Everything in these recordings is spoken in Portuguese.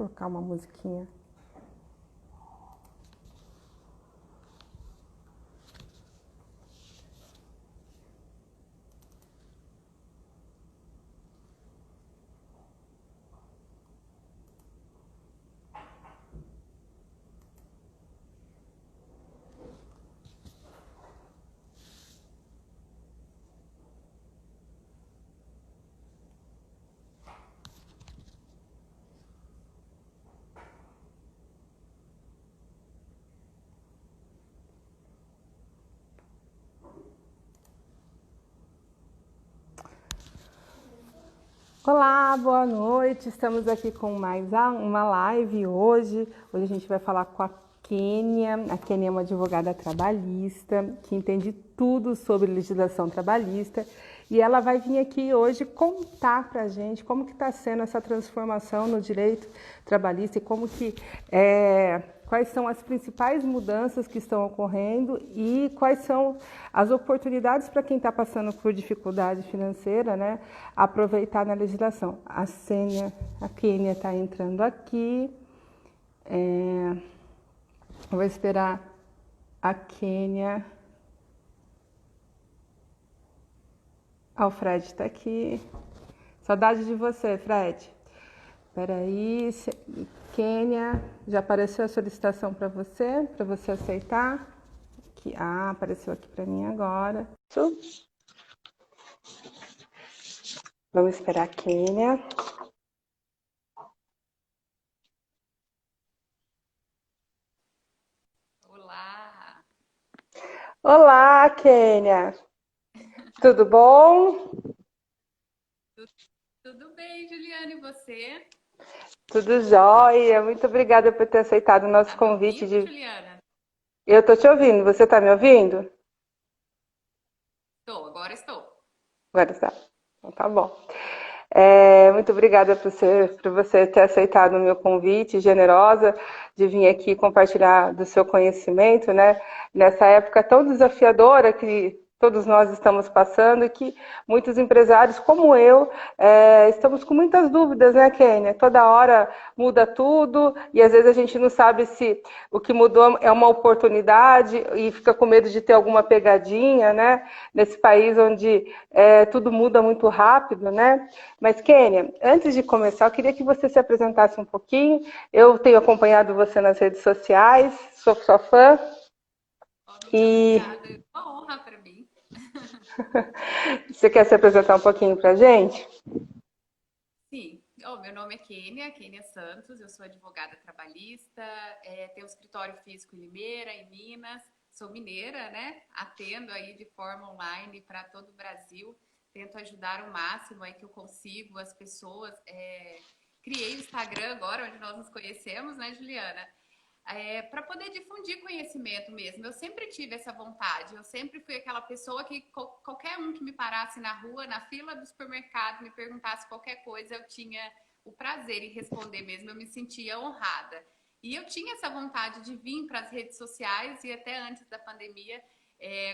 colocar uma musiquinha. Olá, boa noite. Estamos aqui com mais uma live hoje. Hoje a gente vai falar com a Kênia. A Kênia é uma advogada trabalhista que entende tudo sobre legislação trabalhista e ela vai vir aqui hoje contar pra gente como que está sendo essa transformação no direito trabalhista e como que quais são as principais mudanças que estão ocorrendo e quais são as oportunidades para quem está passando por dificuldade financeira, né, aproveitar na legislação. A Kênia está entrando aqui. Vou esperar a Kênia. O Fred está aqui. Saudade de você, Fred. Espera aí. Kênia, já apareceu a solicitação para você aceitar? Aqui. Apareceu aqui para mim agora. Vamos esperar a Kênia. Olá! Olá, Kênia! Tudo bom? Tudo bem, Juliana, e você? Tudo jóia. Muito obrigada por ter aceitado o nosso convite. Juliana? Eu estou te ouvindo. Você está me ouvindo? Agora estou. Agora está. Então, tá bom. Muito obrigada por você ter aceitado o meu convite, generosa, de vir aqui compartilhar do seu conhecimento, né? Nessa época tão desafiadora que todos nós estamos passando e que muitos empresários, como eu, estamos com muitas dúvidas, né, Kênia? Toda hora muda tudo e às vezes a gente não sabe se o que mudou é uma oportunidade e fica com medo de ter alguma pegadinha, né? Nesse país onde tudo muda muito rápido, né? Mas, Kênia, antes de começar, eu queria que você se apresentasse um pouquinho. Eu tenho acompanhado você nas redes sociais, sou sua fã. Obrigada, é uma honra para mim. Você quer se apresentar um pouquinho para a gente? Sim. Meu nome é Kênia Santos, eu sou advogada trabalhista, tenho um escritório físico em Limeira, em Minas, sou mineira, né? Atendo aí de forma online para todo o Brasil, tento ajudar o máximo aí que eu consigo as pessoas. Criei o Instagram agora, onde nós nos conhecemos, né, Juliana? Para poder difundir conhecimento mesmo. Eu sempre tive essa vontade, eu sempre fui aquela pessoa que qualquer um que me parasse na rua, na fila do supermercado, me perguntasse qualquer coisa, eu tinha o prazer em responder mesmo, eu me sentia honrada. E eu tinha essa vontade de vir para as redes sociais e até antes da pandemia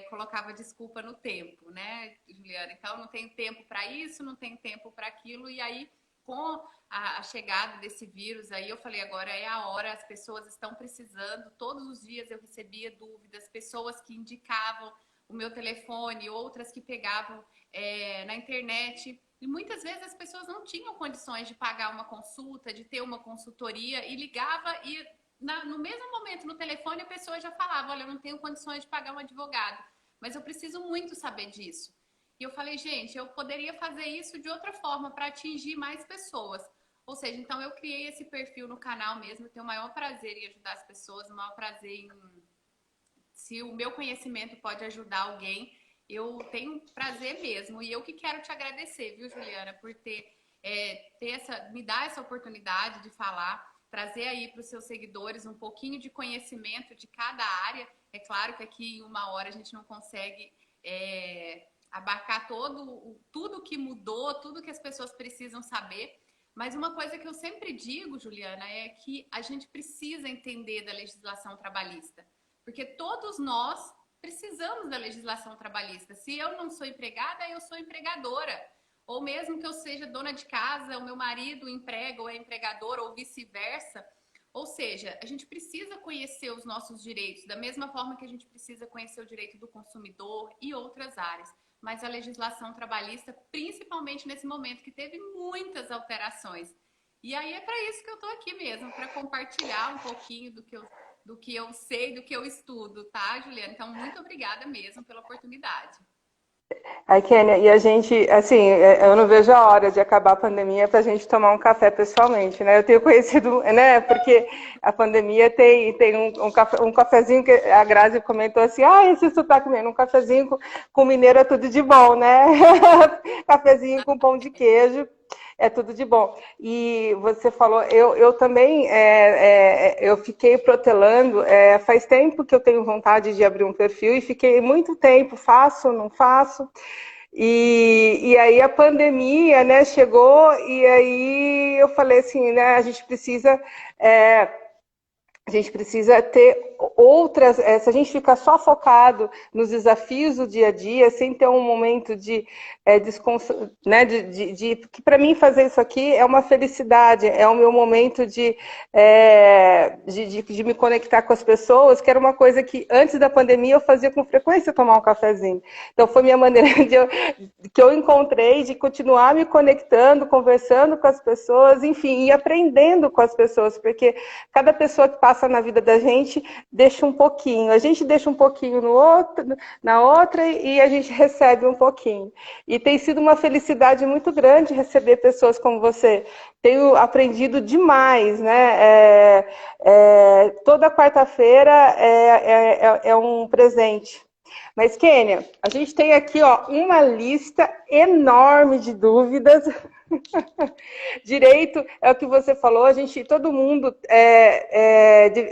colocava desculpa no tempo, né, Juliana? Então não tenho tempo para isso, não tenho tempo para aquilo, e aí com a chegada desse vírus aí, eu falei, agora é a hora, as pessoas estão precisando. Todos os dias eu recebia dúvidas, pessoas que indicavam o meu telefone, outras que pegavam na internet. E muitas vezes as pessoas não tinham condições de pagar uma consulta, de ter uma consultoria, e ligava e no mesmo momento no telefone a pessoa já falava, olha, eu não tenho condições de pagar um advogado, mas eu preciso muito saber disso. E eu falei, gente, eu poderia fazer isso de outra forma para atingir mais pessoas. Ou seja, então eu criei esse perfil no canal mesmo, eu tenho o maior prazer em ajudar as pessoas, o maior prazer em... Se o meu conhecimento pode ajudar alguém, eu tenho prazer mesmo. E eu que quero te agradecer, viu, Juliana, por me dar essa oportunidade de falar, trazer aí para os seus seguidores um pouquinho de conhecimento de cada área. É claro que aqui em uma hora a gente não consegue abarcar tudo que mudou, tudo que as pessoas precisam saber. Mas uma coisa que eu sempre digo, Juliana, é que a gente precisa entender da legislação trabalhista. Porque todos nós precisamos da legislação trabalhista. Se eu não sou empregada, eu sou empregadora. ou mesmo que eu seja dona de casa, o meu marido emprega ou é empregador, ou vice-versa. Ou seja, a gente precisa conhecer os nossos direitos, da mesma forma que a gente precisa conhecer o direito do consumidor e outras áreas. Mas a legislação trabalhista, principalmente nesse momento que teve muitas alterações. E aí é para isso que eu estou aqui mesmo, para compartilhar um pouquinho do que eu sei, do que eu estudo, tá, Juliana? Então, muito obrigada mesmo pela oportunidade. Aí, Kênia, e a gente, assim, eu não vejo a hora de acabar a pandemia para a gente tomar um café pessoalmente, né? Eu tenho conhecido, né? Porque a pandemia tem um cafezinho que a Grazi comentou assim, esse sotaque comendo um cafezinho com mineiro é tudo de bom, né? Cafezinho com pão de queijo. É tudo de bom. E você falou, eu também, eu fiquei protelando, faz tempo que eu tenho vontade de abrir um perfil e fiquei muito tempo, faço, não faço. E aí a pandemia, né, chegou e aí eu falei assim, né, a gente precisa ter outras. Se a gente ficar só focado nos desafios do dia a dia, sem ter um momento de né, que para mim fazer isso aqui é uma felicidade, é o meu momento de me conectar com as pessoas, que era uma coisa que antes da pandemia eu fazia com frequência tomar um cafezinho. Então foi minha maneira que eu encontrei de continuar me conectando, conversando com as pessoas, enfim, e aprendendo com as pessoas, porque cada pessoa que passa na vida da gente deixa um pouquinho. A gente deixa um pouquinho no outro, na outra e a gente recebe um pouquinho. E tem sido uma felicidade muito grande receber pessoas como você. Tenho aprendido demais, né? Toda quarta-feira é um presente. Mas, Kênia, a gente tem aqui uma lista enorme de dúvidas. Direito é o que você falou, todo mundo,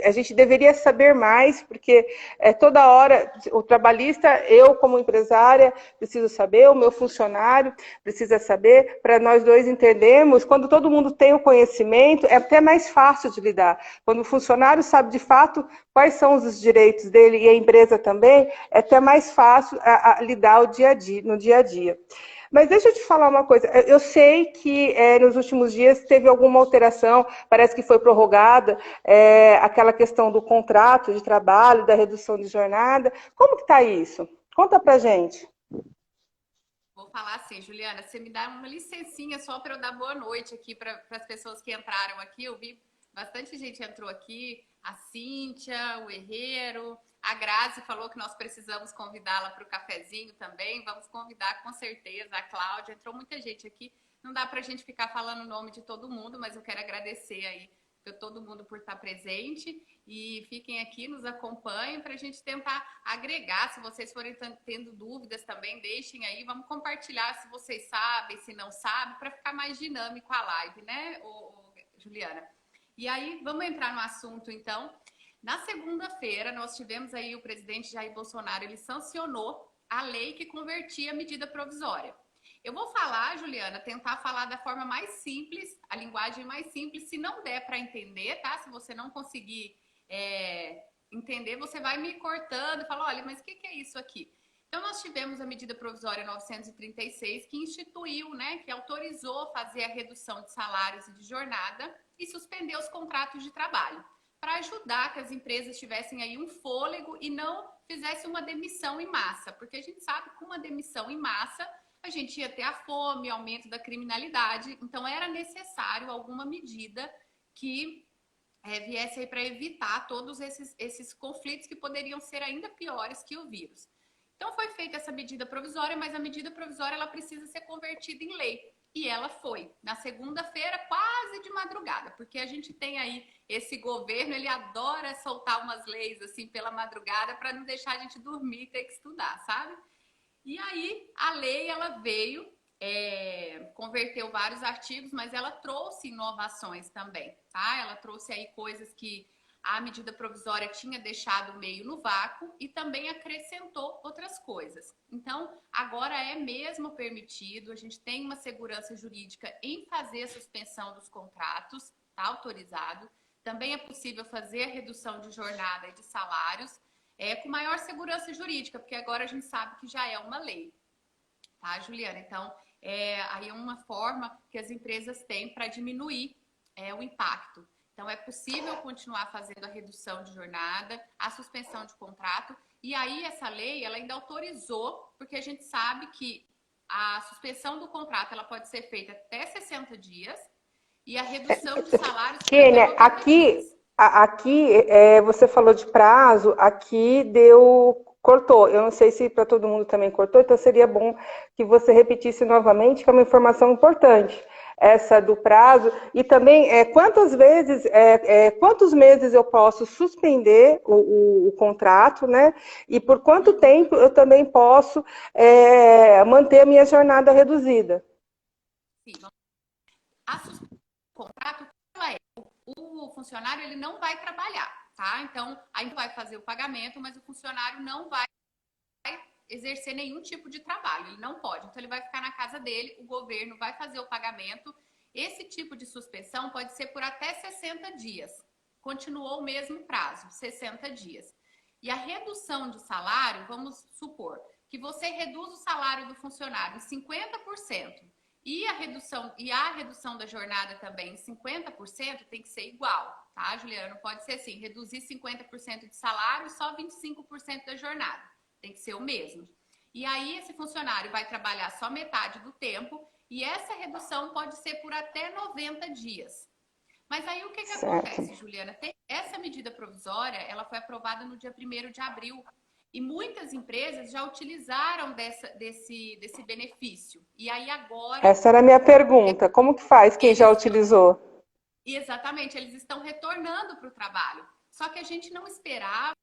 a gente deveria saber mais, porque toda hora, o trabalhista, eu como empresária, preciso saber, o meu funcionário precisa saber, para nós dois entendermos, quando todo mundo tem o conhecimento, é até mais fácil de lidar. Quando o funcionário sabe de fato quais são os direitos dele e a empresa também, é até mais fácil a lidar no dia a dia. Mas deixa eu te falar uma coisa. Eu sei que nos últimos dias teve alguma alteração, parece que foi prorrogada aquela questão do contrato de trabalho, da redução de jornada. Como que está isso? Conta pra gente. Vou falar assim, Juliana, você me dá uma licencinha só para eu dar boa noite aqui para as pessoas que entraram aqui. Eu vi bastante gente entrou aqui, a Cíntia, o Herreiro, a Grazi falou que nós precisamos convidá-la para o cafezinho também. Vamos convidar com certeza a Cláudia. Entrou muita gente aqui. Não dá para a gente ficar falando o nome de todo mundo, mas eu quero agradecer aí todo mundo por estar presente e fiquem aqui, nos acompanhem para a gente tentar agregar. Se vocês forem tendo dúvidas também, deixem aí, vamos compartilhar se vocês sabem, se não sabem, para ficar mais dinâmico a live, né, Juliana? E aí, vamos entrar no assunto, então. Na segunda-feira, nós tivemos aí o presidente Jair Bolsonaro, ele sancionou a lei que convertia a medida provisória. Eu vou falar, Juliana, tentar falar da forma mais simples, a linguagem mais simples, se não der para entender, tá? Se você não conseguir entender, você vai me cortando e fala, olha, mas o que é isso aqui? Então, nós tivemos a medida provisória 936, que instituiu, né, que autorizou fazer a redução de salários e de jornada e suspender os contratos de trabalho, para ajudar que as empresas tivessem aí um fôlego e não fizessem uma demissão em massa, porque a gente sabe que com uma demissão em massa, a gente ia ter a fome, aumento da criminalidade, então era necessário alguma medida que viesse aí para evitar todos esses conflitos que poderiam ser ainda piores que o vírus. Então foi feita essa medida provisória, mas a medida provisória ela precisa ser convertida em lei. E ela foi na segunda-feira, quase de madrugada, porque a gente tem aí esse governo, ele adora soltar umas leis assim pela madrugada para não deixar a gente dormir e ter que estudar, sabe? E aí a lei ela veio, converteu vários artigos, mas ela trouxe inovações também, tá? Ela trouxe aí coisas que a medida provisória tinha deixado meio no vácuo e também acrescentou outras coisas. Então, agora é mesmo permitido, a gente tem uma segurança jurídica em fazer a suspensão dos contratos, tá autorizado. Também é possível fazer a redução de jornada e de salários, com maior segurança jurídica, porque agora a gente sabe que já é uma lei, tá, Juliana? Então, aí é uma forma que as empresas têm para diminuir o impacto. Então, é possível continuar fazendo a redução de jornada, a suspensão de contrato, e aí essa lei, ela ainda autorizou, porque a gente sabe que a suspensão do contrato, ela pode ser feita até 60 dias, e a redução de salários por até Kênia, 90 dias. aqui você falou de prazo, aqui cortou. Eu não sei se para todo mundo também cortou, então seria bom que você repetisse novamente, que é uma informação importante, essa do prazo. E também, quantos meses eu posso suspender o contrato, né? E por quanto tempo eu também posso manter a minha jornada reduzida? Sim, a suspensão do contrato, ela o funcionário ele não vai trabalhar, tá? Então, ainda vai fazer o pagamento, mas o funcionário não vai exercer nenhum tipo de trabalho, ele não pode. Então, ele vai ficar na casa dele, o governo vai fazer o pagamento. Esse tipo de suspensão pode ser por até 60 dias. Continuou o mesmo prazo, 60 dias. E a redução de salário, vamos supor que você reduz o salário do funcionário em 50%. E a redução da jornada também em 50% tem que ser igual, tá, Juliana? Não pode ser assim, reduzir 50% de salário e só 25% da jornada. Tem que ser o mesmo. E aí esse funcionário vai trabalhar só metade do tempo e essa redução pode ser por até 90 dias. Mas aí o que acontece, Juliana? Essa medida provisória, ela foi aprovada no dia 1º de abril. E muitas empresas já utilizaram desse benefício. E aí agora... Essa era a minha pergunta. Como que faz quem já utilizou? Exatamente, eles estão retornando para o trabalho. Só que a gente não esperava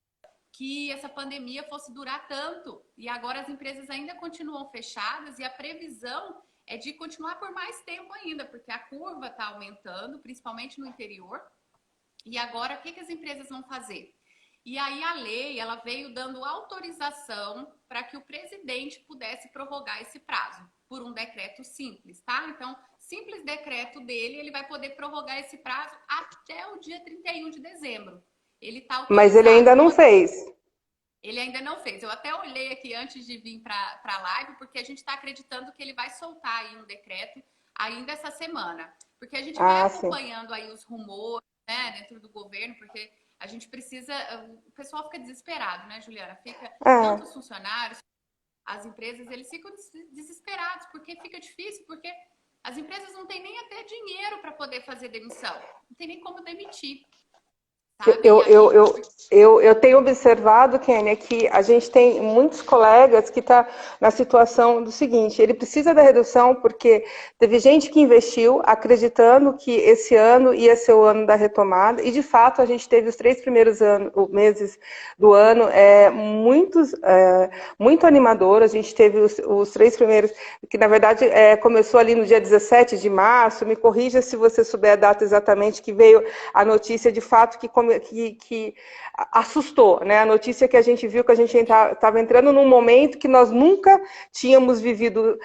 que essa pandemia fosse durar tanto. E agora as empresas ainda continuam fechadas e a previsão é de continuar por mais tempo ainda, porque a curva está aumentando, principalmente no interior. E agora, o que as empresas vão fazer? E aí a lei, ela veio dando autorização para que o presidente pudesse prorrogar esse prazo por um decreto simples, tá? Então, simples decreto dele, ele vai poder prorrogar esse prazo até o dia 31 de dezembro. Ele está autorizado. Mas ele ainda não fez. Ele ainda não fez. Eu até olhei aqui antes de vir para a live, porque a gente está acreditando que ele vai soltar aí um decreto ainda essa semana. Porque a gente vai acompanhando aí os rumores, né, dentro do governo, porque a gente precisa... O pessoal fica desesperado, né, Juliana? Fica tanto os funcionários, as empresas, eles ficam desesperados, porque fica difícil, porque as empresas não têm nem até dinheiro para poder fazer demissão. Não tem nem como demitir. Eu tenho observado, Kênia, que a gente tem muitos colegas que estão na situação do seguinte: ele precisa da redução porque teve gente que investiu acreditando que esse ano ia ser o ano da retomada, e de fato a gente teve os 3 primeiros meses do ano muito animador. A gente teve os 3 primeiros, que na verdade começou ali no dia 17 de março, me corrija se você souber a data exatamente, que veio a notícia de fato que assustou, né? A notícia que a gente viu que a gente estava entrando num momento que nós nunca tínhamos vivido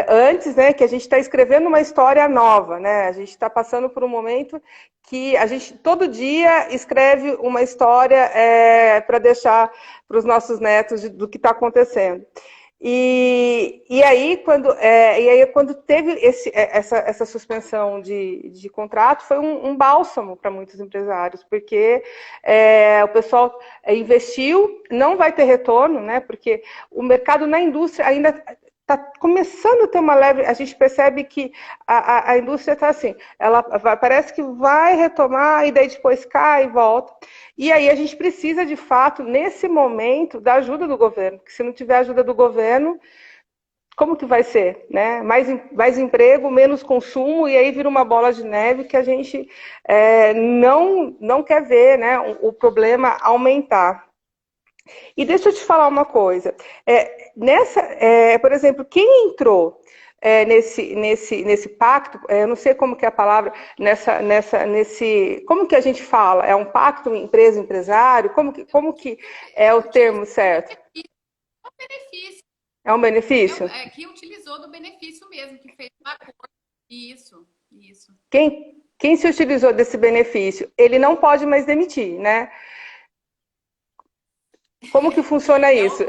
antes, né? Que a gente está escrevendo uma história nova, né? A gente está passando por um momento que a gente todo dia escreve uma história para deixar para os nossos netos do que está acontecendo. E aí, quando teve essa suspensão de contrato, foi um bálsamo para muitos empresários, porque o pessoal investiu, não vai ter retorno, né? Porque o mercado na indústria ainda está começando a ter uma leve... A gente percebe que a indústria está assim, parece que vai retomar e daí depois cai e volta. E aí a gente precisa, de fato, nesse momento, da ajuda do governo, porque se não tiver ajuda do governo, como que vai ser, né? Mais emprego, menos consumo, e aí vira uma bola de neve que a gente não quer ver, né, o problema aumentar. E deixa eu te falar uma coisa. Por exemplo, quem entrou nesse pacto, eu não sei como que é a palavra, como que a gente fala? É um pacto empresa-empresário? Como que é o termo certo? É um benefício. É um benefício? Que utilizou do benefício mesmo, que fez um acordo. Isso. Quem se utilizou desse benefício, ele não pode mais demitir, né? Como que funciona isso?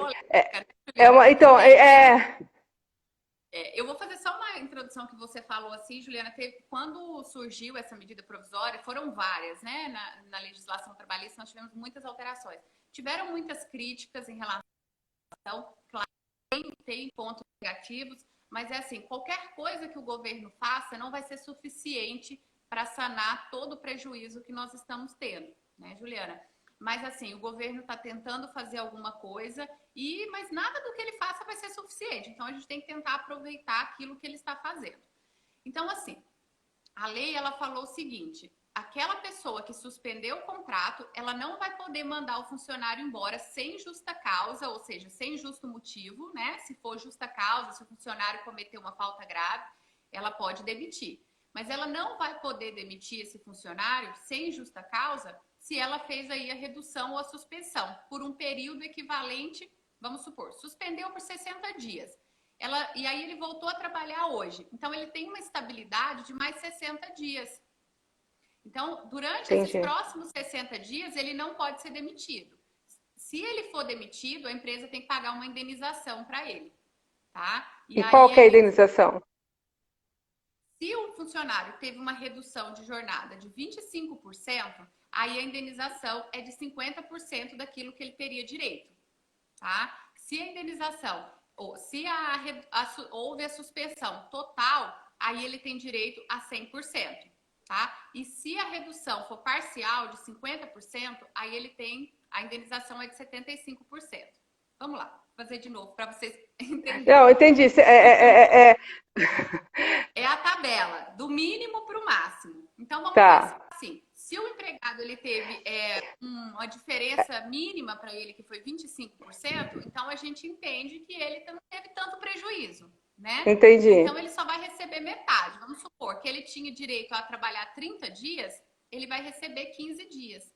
Eu vou fazer só uma introdução que você falou assim, Juliana. Quando surgiu essa medida provisória, foram várias, né? Na legislação trabalhista, nós tivemos muitas alterações. Tiveram muitas críticas em relação, claro, tem pontos negativos, mas é assim, qualquer coisa que o governo faça não vai ser suficiente para sanar todo o prejuízo que nós estamos tendo, né, Juliana? Mas assim, o governo está tentando fazer alguma coisa, mas nada do que ele faça vai ser suficiente. Então a gente tem que tentar aproveitar aquilo que ele está fazendo. Então, assim, a lei ela falou o seguinte: aquela pessoa que suspendeu o contrato, ela não vai poder mandar o funcionário embora sem justa causa, ou seja, sem justo motivo, né? Se for justa causa, se o funcionário cometeu uma falta grave, ela pode demitir. Mas ela não vai poder demitir esse funcionário sem justa causa se ela fez aí a redução ou a suspensão por um período equivalente, vamos supor, suspendeu por 60 dias. E aí ele voltou a trabalhar hoje. Então, ele tem uma estabilidade de mais 60 dias. Então, durante esses próximos 60 dias, ele não pode ser demitido. Se ele for demitido, a empresa tem que pagar uma indenização para ele. Tá? E qual que é a indenização? Se o funcionário teve uma redução de jornada de 25%, aí a indenização é de 50% daquilo que ele teria direito. Tá? Se a indenização, ou se houve a suspensão total, aí ele tem direito a 100%. Tá? E se a redução for parcial de 50%, aí ele tem, a indenização é de 75%. Vamos lá, vou fazer de novo para vocês entenderem. Não, entendi. É a tabela, do mínimo para o máximo. Então, vamos pensar assim. Se o empregado ele teve uma diferença mínima para ele, que foi 25%, então a gente entende que ele não teve tanto prejuízo, né? Entendi. Então, ele só vai receber metade. Vamos supor que ele tinha direito a trabalhar 30 dias, ele vai receber 15 dias.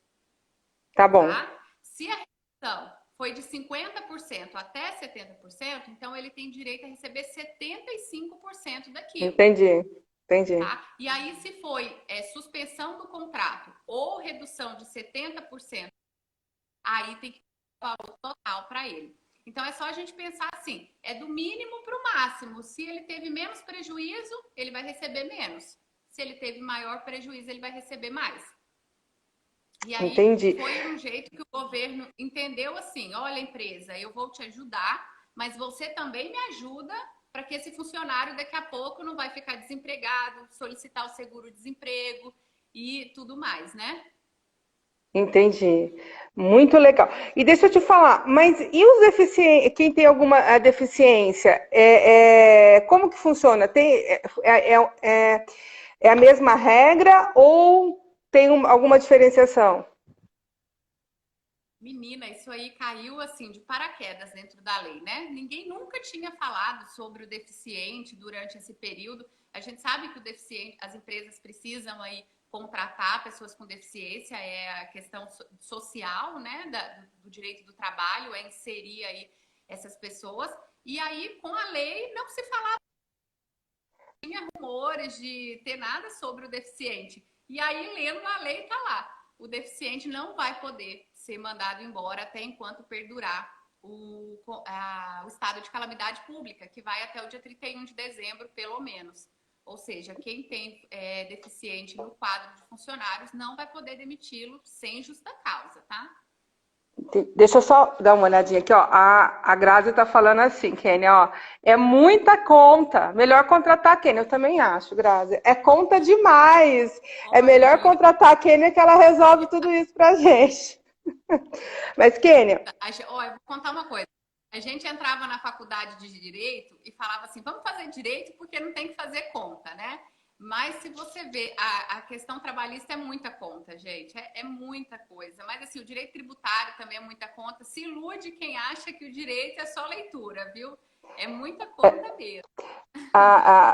Tá bom. Tá? Se a redução foi de 50% até 70%, então ele tem direito a receber 75% daquilo. Entendi. Tá? E aí, se foi suspensão do contrato ou redução de 70%, aí tem que dar o valor total para ele. Então, é só a gente pensar assim, é do mínimo para o máximo. Se ele teve menos prejuízo, ele vai receber menos. Se ele teve maior prejuízo, ele vai receber mais. E aí, foi um jeito que o governo entendeu assim, olha, empresa, eu vou te ajudar, mas você também me ajuda para que esse funcionário daqui a pouco não vai ficar desempregado, solicitar o seguro-desemprego e tudo mais, né? Entendi. Muito legal. E deixa eu te falar, mas e os deficientes, quem tem alguma deficiência, como que funciona? É a mesma regra ou tem alguma diferenciação? Menina, isso aí caiu assim de paraquedas dentro da lei, né? Ninguém nunca tinha falado sobre o deficiente durante esse período. A gente sabe que o deficiente, as empresas precisam aí contratar pessoas com deficiência, é a questão social, né, do direito do trabalho, é inserir aí essas pessoas. E aí, com a lei, não se falava, não tinha rumores de ter nada sobre o deficiente. E aí, lendo a lei, tá lá. O deficiente não vai poder ser mandado embora até enquanto perdurar o estado de calamidade pública, que vai até o dia 31 de dezembro, pelo menos. Ou seja, quem tem deficiente no quadro de funcionários não vai poder demiti-lo sem justa causa, tá? Deixa eu só dar uma olhadinha aqui, ó. A Grazi tá falando assim, Kênia, ó. É muita conta. Melhor contratar a Kênia. Eu também acho, Grazi. É conta demais. É melhor contratar a Kênia que ela resolve tudo isso pra gente. Mas, Kênia... Ó, eu vou contar uma coisa. A gente entrava na faculdade de Direito e falava assim, vamos fazer Direito porque não tem que fazer conta, né? Mas se você vê, a questão trabalhista é muita conta, gente. É muita coisa. Mas assim, o direito tributário também é muita conta. Se ilude quem acha que o direito é só leitura, viu? É muita conta mesmo.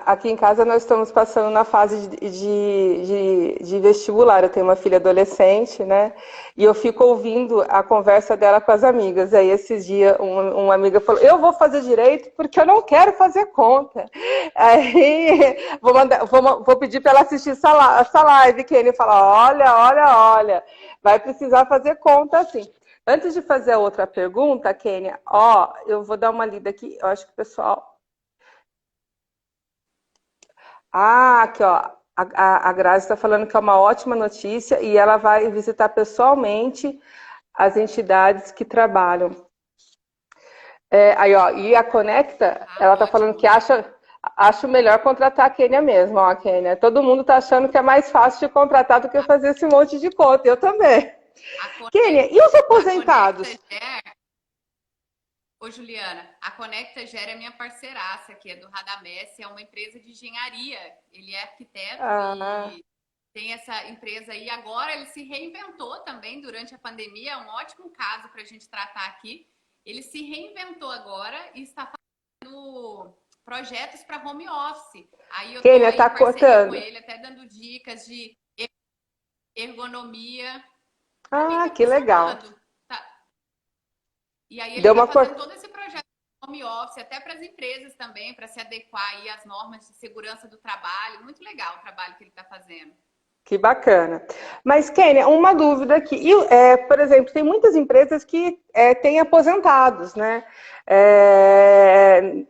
Aqui em casa nós estamos passando na fase de vestibular. Eu tenho uma filha adolescente, né? E eu fico ouvindo a conversa dela com as amigas. Aí esses dias uma amiga falou, eu vou fazer direito porque eu não quero fazer conta. Aí vou pedir para ela assistir essa live, que ele fala, olha, vai precisar fazer conta assim. Antes de fazer a outra pergunta, Kênia, ó, eu vou dar uma lida aqui. Eu acho que o pessoal... Ah, aqui, ó. A Grazi está falando que é uma ótima notícia e ela vai visitar pessoalmente as entidades que trabalham. Aí, ó, e a Conecta, Ah, ela está falando ótimo. que acho melhor contratar a Kênia mesmo, ó, a Kênia. Todo mundo está achando que é mais fácil de contratar do que A, fazer esse monte de conta. Eu também. a, Conec- Kênia, e os a Conecta aposentados? Gera, ô Juliana, a Conecta Gera é minha parceiraça, que é do Radamés, é uma empresa de engenharia. Ele é arquiteto Ah, e tem essa empresa aí. Agora ele se reinventou também durante a pandemia, é um ótimo caso para a gente tratar aqui. Ele se reinventou agora e está fazendo projetos para home office. Aí eu estou Kênia, aí tá em parceria com cortando. ele, até dando dicas de ergonomia. Para mim Ah, está que legal. funcionando. Tá? E aí ele Deu está uma fazendo cor... todo esse projeto de home office, até para as empresas também, para se adequar aí às normas de segurança do trabalho. Muito legal o trabalho que ele está fazendo. Que bacana. Mas, Kênia, uma dúvida aqui. Por exemplo, tem muitas empresas que têm aposentados, né?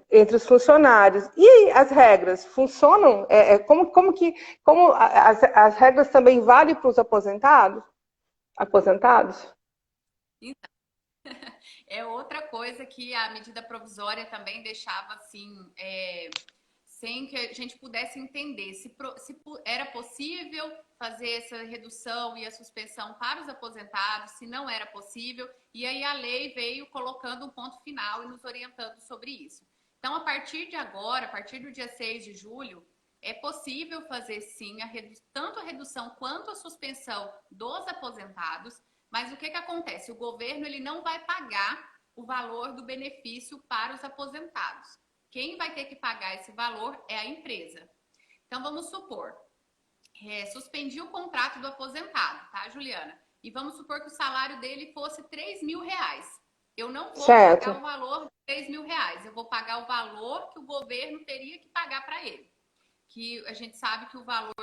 Entre os funcionários. E as regras funcionam? As regras também valem para os aposentados? Aposentados? É outra coisa que a medida provisória também deixava assim, sem que a gente pudesse entender se era possível fazer essa redução e a suspensão para os aposentados, se não era possível, e aí a lei veio colocando um ponto final e nos orientando sobre isso. Então, a partir de agora, a partir do dia 6 de julho, é possível fazer sim tanto a redução quanto a suspensão dos aposentados, mas o que acontece? O governo ele não vai pagar o valor do benefício para os aposentados. Quem vai ter que pagar esse valor é a empresa. Então, vamos supor, suspendi o contrato do aposentado, tá, Juliana? E vamos supor que o salário dele fosse R$ 3.000. Eu não vou pagar Certo. o valor de R$ 3.000, eu vou pagar o valor que o governo teria que pagar para ele. Que a gente sabe que o valor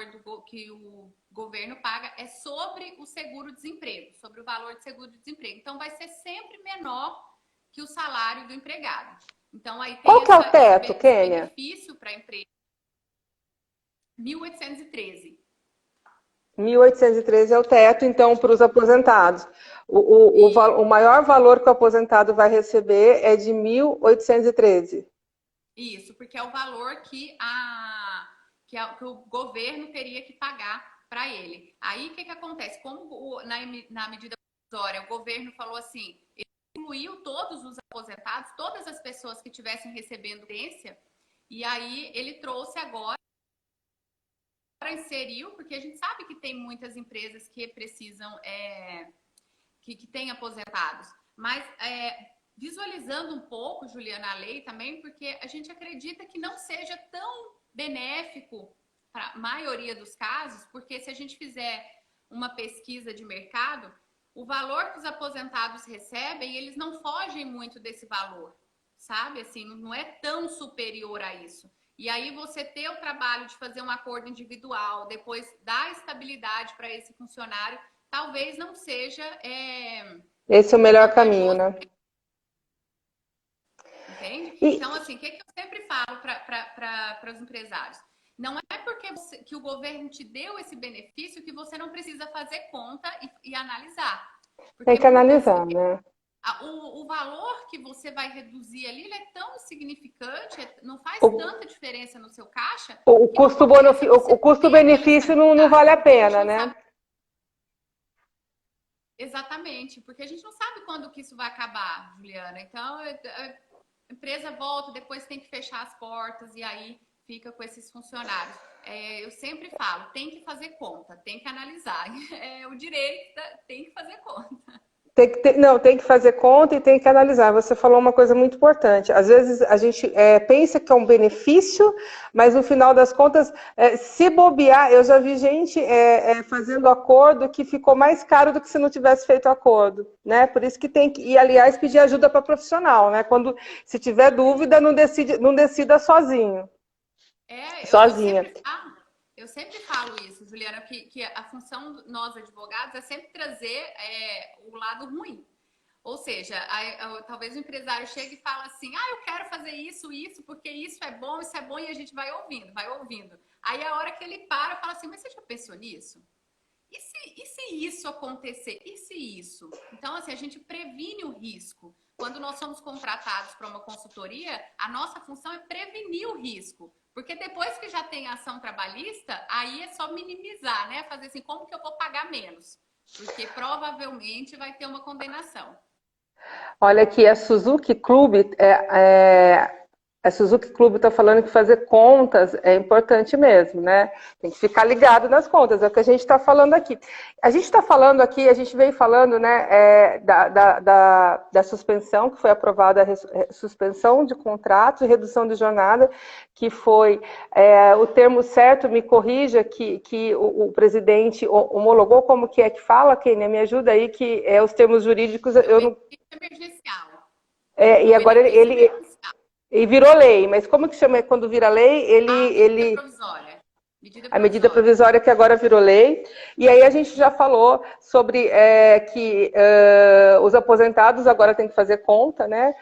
que o governo paga é sobre o seguro-desemprego, sobre o valor de seguro-desemprego. Então, vai ser sempre menor que o salário do empregado. Então, aí tem Qual que é o teto, esse Kênia? benefício para a empresa. 1813. 1.813 é o teto, então, para os aposentados. E O maior valor que o aposentado vai receber é de 1.813. isso, porque é o valor que o governo teria que pagar para ele. Aí o que acontece? Como na medida provisória o governo falou assim, ele incluiu todos os aposentados, todas as pessoas que estivessem recebendo pensão, e aí ele trouxe agora, inseriu, porque a gente sabe que tem muitas empresas que precisam, que têm aposentados, mas visualizando um pouco, Juliana, a lei também, porque a gente acredita que não seja tão benéfico para a maioria dos casos, porque se a gente fizer uma pesquisa de mercado, o valor que os aposentados recebem, eles não fogem muito desse valor, sabe? Assim, não é tão superior a isso. E aí você ter o trabalho de fazer um acordo individual, depois dar estabilidade para esse funcionário, talvez não seja Esse é o tão melhor caminho, vantajoso, né? entende? E, Então, assim, o que eu sempre falo para os empresários? Não é porque que o governo te deu esse benefício que você não precisa fazer conta e analisar. tem Porque que muitas analisar, vezes né? o valor que você vai reduzir ali ele é tão insignificante, não faz O, tanta diferença no seu caixa, o que não custo compensa você o ter aquela custo-benefício não estabilidade. vale a Porque a gente pena, não né? sabe exatamente, porque a gente não sabe quando que isso vai acabar, Juliana. Então, a empresa volta, depois tem que fechar as portas e aí fica com esses funcionários. Eu sempre falo, tem que fazer conta, tem que analisar. O direito tem que fazer conta. Não, tem que fazer conta e tem que analisar. Você falou uma coisa muito importante. Às vezes a gente pensa que é um benefício, mas no final das contas, se bobear, eu já vi gente fazendo acordo que ficou mais caro do que se não tivesse feito acordo, né? Por isso que tem que, e aliás, pedir ajuda para profissional, né? Quando se tiver dúvida, não decida sozinho, Eu sozinha. eu sempre falo isso, Juliana, que a função nós advogados é sempre trazer o lado ruim. Ou seja, talvez o empresário chegue e fala assim, eu quero fazer isso, porque isso é bom, e a gente vai ouvindo, vai ouvindo. Aí a hora que ele para, fala assim, mas você já pensou nisso? E se isso acontecer? E se isso? Então, assim, a gente previne o risco. Quando nós somos contratados para uma consultoria, a nossa função é prevenir o risco. Porque depois que já tem a ação trabalhista, aí é só minimizar, né? Fazer assim, como que eu vou pagar menos? Porque provavelmente vai ter uma condenação. Olha aqui, a Suzuki Club está falando que fazer contas é importante mesmo, né? Tem que ficar ligado nas contas, é o que a gente está falando aqui. A gente está falando aqui, a gente veio falando, né, da suspensão, que foi aprovada, suspensão de contratos, redução de jornada, que foi o termo certo, me corrija, que o presidente homologou, como que é que fala, Kênia? Me ajuda aí, que os termos jurídicos, eu não... Emergencial. E agora e virou lei, mas como que chama quando vira lei? Medida provisória. A medida provisória que agora virou lei. E aí a gente já falou sobre que os aposentados agora têm que fazer conta, né?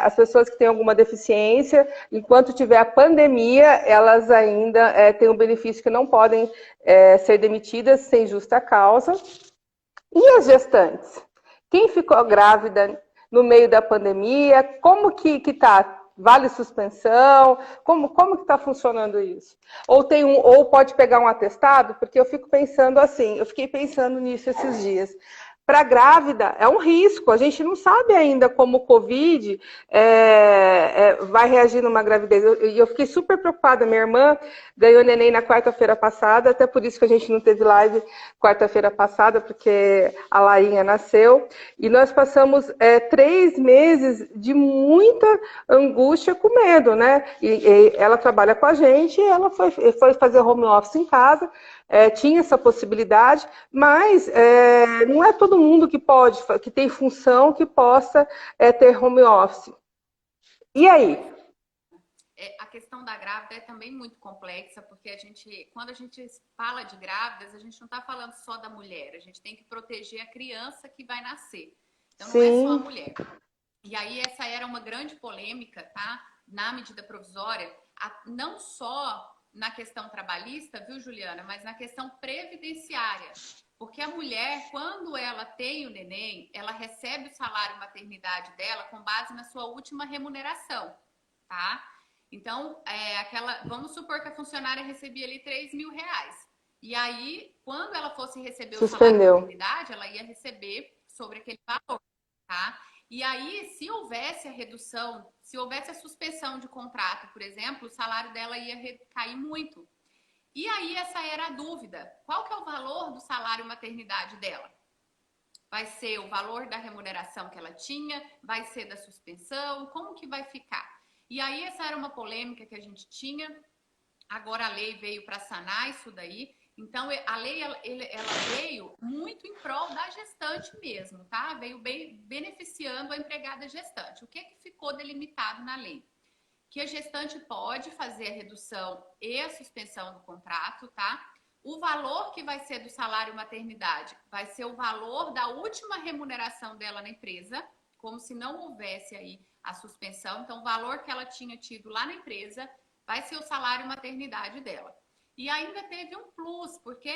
As pessoas que têm alguma deficiência, enquanto tiver a pandemia, elas ainda têm um benefício que não podem ser demitidas sem justa causa. E as gestantes? Quem ficou grávida no meio da pandemia? Como que está? Vale suspensão? Como que está funcionando isso? Ou pode pegar um atestado? Porque eu fico pensando assim, eu fiquei pensando nisso esses dias. Para grávida é um risco, a gente não sabe ainda como o Covid vai reagir numa gravidez. E eu fiquei super preocupada. Minha irmã ganhou neném na quarta-feira passada, até por isso que a gente não teve live quarta-feira passada, porque a Lainha nasceu. E nós passamos 3 meses de muita angústia com medo, né? E ela trabalha com a gente, e ela foi fazer home office em casa. Tinha essa possibilidade, mas não é todo mundo que tem função que possa ter home office. E aí? A questão da grávida é também muito complexa, porque quando a gente fala de grávidas, a gente não está falando só da mulher, a gente tem que proteger a criança que vai nascer. Então, não é só a mulher. E aí, essa era uma grande polêmica, tá? Na medida provisória, não só na questão trabalhista, viu, Juliana, mas na questão previdenciária. Porque a mulher, quando ela tem o neném, ela recebe o salário maternidade dela com base na sua última remuneração, tá? Então, vamos supor que a funcionária recebia ali R$3.000. E aí, quando ela fosse receber o salário maternidade, ela ia receber sobre aquele valor, tá? E aí, se houvesse a redução, se houvesse a suspensão de contrato, por exemplo, o salário dela ia cair muito. E aí, essa era a dúvida. Qual que é o valor do salário maternidade dela? Vai ser o valor da remuneração que ela tinha? Vai ser da suspensão? Como que vai ficar? E aí, essa era uma polêmica que a gente tinha. Agora a lei veio para sanar isso daí. Então, a lei ela veio muito em prol da gestante mesmo, tá? Veio beneficiando a empregada gestante. O que ficou delimitado na lei? Que a gestante pode fazer a redução e a suspensão do contrato, tá? O valor que vai ser do salário maternidade vai ser o valor da última remuneração dela na empresa, como se não houvesse aí a suspensão. Então, o valor que ela tinha tido lá na empresa vai ser o salário maternidade dela. E ainda teve um plus, porque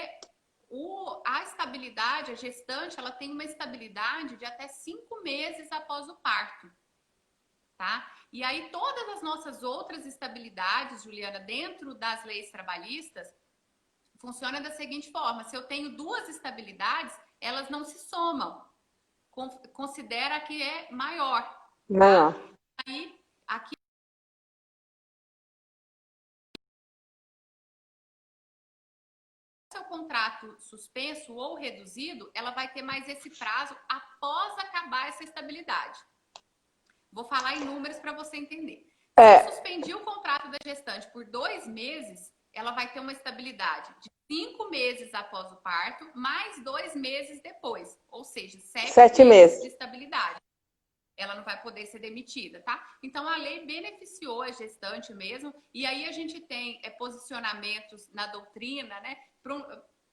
a estabilidade, a gestante, ela tem uma estabilidade de até 5 meses após o parto, tá? E aí todas as nossas outras estabilidades, Juliana, dentro das leis trabalhistas, funciona da seguinte forma: se eu tenho 2 estabilidades, elas não se somam. Considera que é maior. Maior. Tá? Aí, aqui seu contrato suspenso ou reduzido, ela vai ter mais esse prazo após acabar essa estabilidade. Vou falar em números para você entender. Se eu suspendi o contrato da gestante por 2 meses, ela vai ter uma estabilidade de 5 meses após o parto, mais 2 meses depois. Ou seja, 7 meses de estabilidade. Ela não vai poder ser demitida, tá? Então, a lei beneficiou a gestante mesmo. E aí, a gente tem posicionamentos na doutrina, né?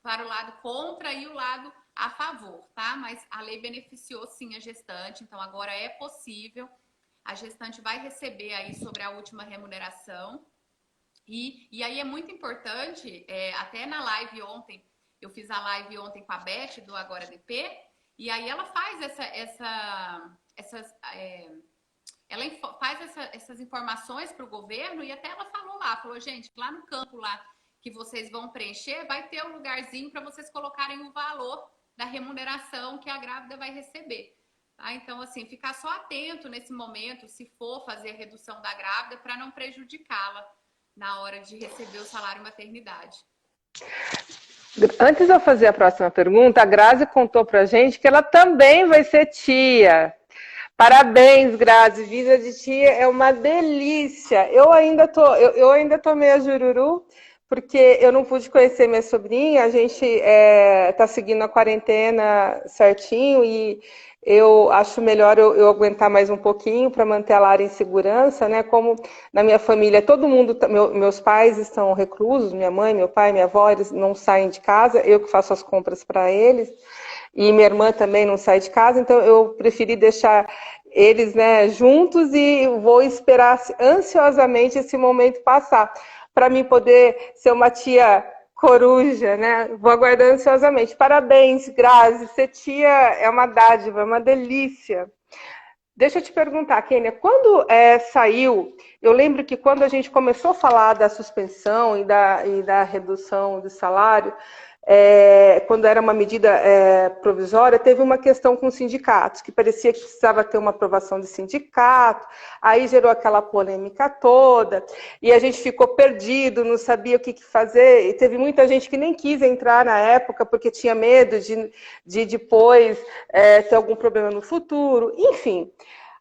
Para o lado contra e o lado a favor, tá? Mas a lei beneficiou sim a gestante, então agora é possível. A gestante vai receber aí sobre a última remuneração. E aí é muito importante, até na live ontem, eu fiz a live ontem com a Beth do Agora DP, e aí ela faz essas informações para o governo, e até ela falou, gente, lá no campo lá que vocês vão preencher, vai ter um lugarzinho para vocês colocarem o valor da remuneração que a grávida vai receber. Tá? Então, assim, ficar só atento nesse momento, se for fazer a redução da grávida, para não prejudicá-la na hora de receber o salário maternidade. Antes de eu fazer a próxima pergunta, a Grazi contou pra gente que ela também vai ser tia. Parabéns, Grazi. Vida de tia é uma delícia. Eu ainda tô meio jururu, porque eu não pude conhecer minha sobrinha. A gente tá seguindo a quarentena certinho e eu acho melhor eu aguentar mais um pouquinho para manter a Lara em segurança, né? Como na minha família todo mundo, meus pais estão reclusos, minha mãe, meu pai, minha avó, eles não saem de casa, eu que faço as compras para eles. E minha irmã também não sai de casa, então eu preferi deixar eles, né, juntos e vou esperar ansiosamente esse momento passar, para mim poder ser uma tia coruja, né? Vou aguardar ansiosamente. Parabéns, Grazi, ser tia é uma dádiva, é uma delícia. Deixa eu te perguntar, Kênia, quando saiu, eu lembro que quando a gente começou a falar da suspensão e da redução do salário, quando era uma medida provisória, teve uma questão com os sindicatos, que parecia que precisava ter uma aprovação de sindicato, aí gerou aquela polêmica toda, e a gente ficou perdido, não sabia o que fazer, e teve muita gente que nem quis entrar na época, porque tinha medo de depois ter algum problema no futuro, enfim.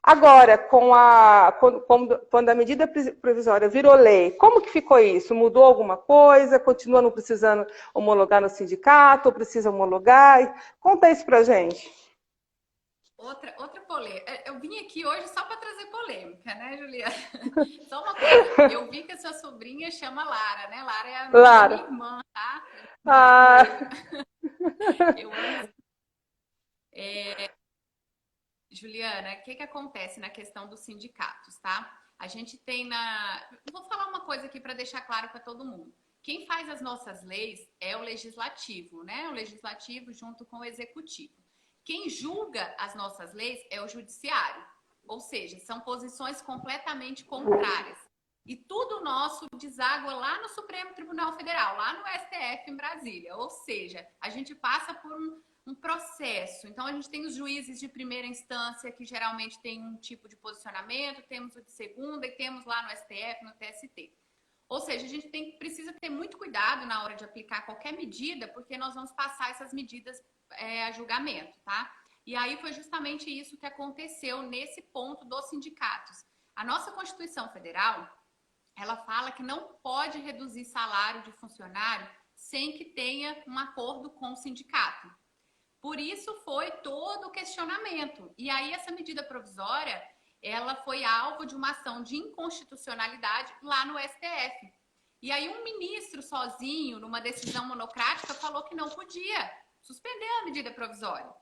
Agora, quando a medida provisória virou lei, como que ficou isso? Mudou alguma coisa? Continua não precisando homologar no sindicato? Ou precisa homologar? Conta isso pra gente. Outra polêmica. Eu vim aqui hoje só para trazer polêmica, né, Juliana? Só uma coisa. Eu vi que a sua sobrinha chama Lara, né? Lara é a minha irmã, tá? Eu amo. Juliana, o que acontece na questão dos sindicatos, tá? A gente tem Vou falar uma coisa aqui para deixar claro para todo mundo. Quem faz as nossas leis é o legislativo, né? O legislativo junto com o executivo. Quem julga as nossas leis é o judiciário. Ou seja, são posições completamente contrárias. E tudo nosso deságua lá no Supremo Tribunal Federal, lá no STF em Brasília. Ou seja, a gente passa por um processo. Então, a gente tem os juízes de primeira instância, que geralmente tem um tipo de posicionamento, temos o de segunda e temos lá no STF, no TST. Ou seja, a gente precisa ter muito cuidado na hora de aplicar qualquer medida, porque nós vamos passar essas medidas a julgamento, tá? E aí foi justamente isso que aconteceu nesse ponto dos sindicatos. A nossa Constituição Federal, ela fala que não pode reduzir salário de funcionário sem que tenha um acordo com o sindicato. Por isso foi todo o questionamento. E aí essa medida provisória, ela foi alvo de uma ação de inconstitucionalidade lá no STF. E aí um ministro sozinho, numa decisão monocrática, falou que não podia suspender a medida provisória.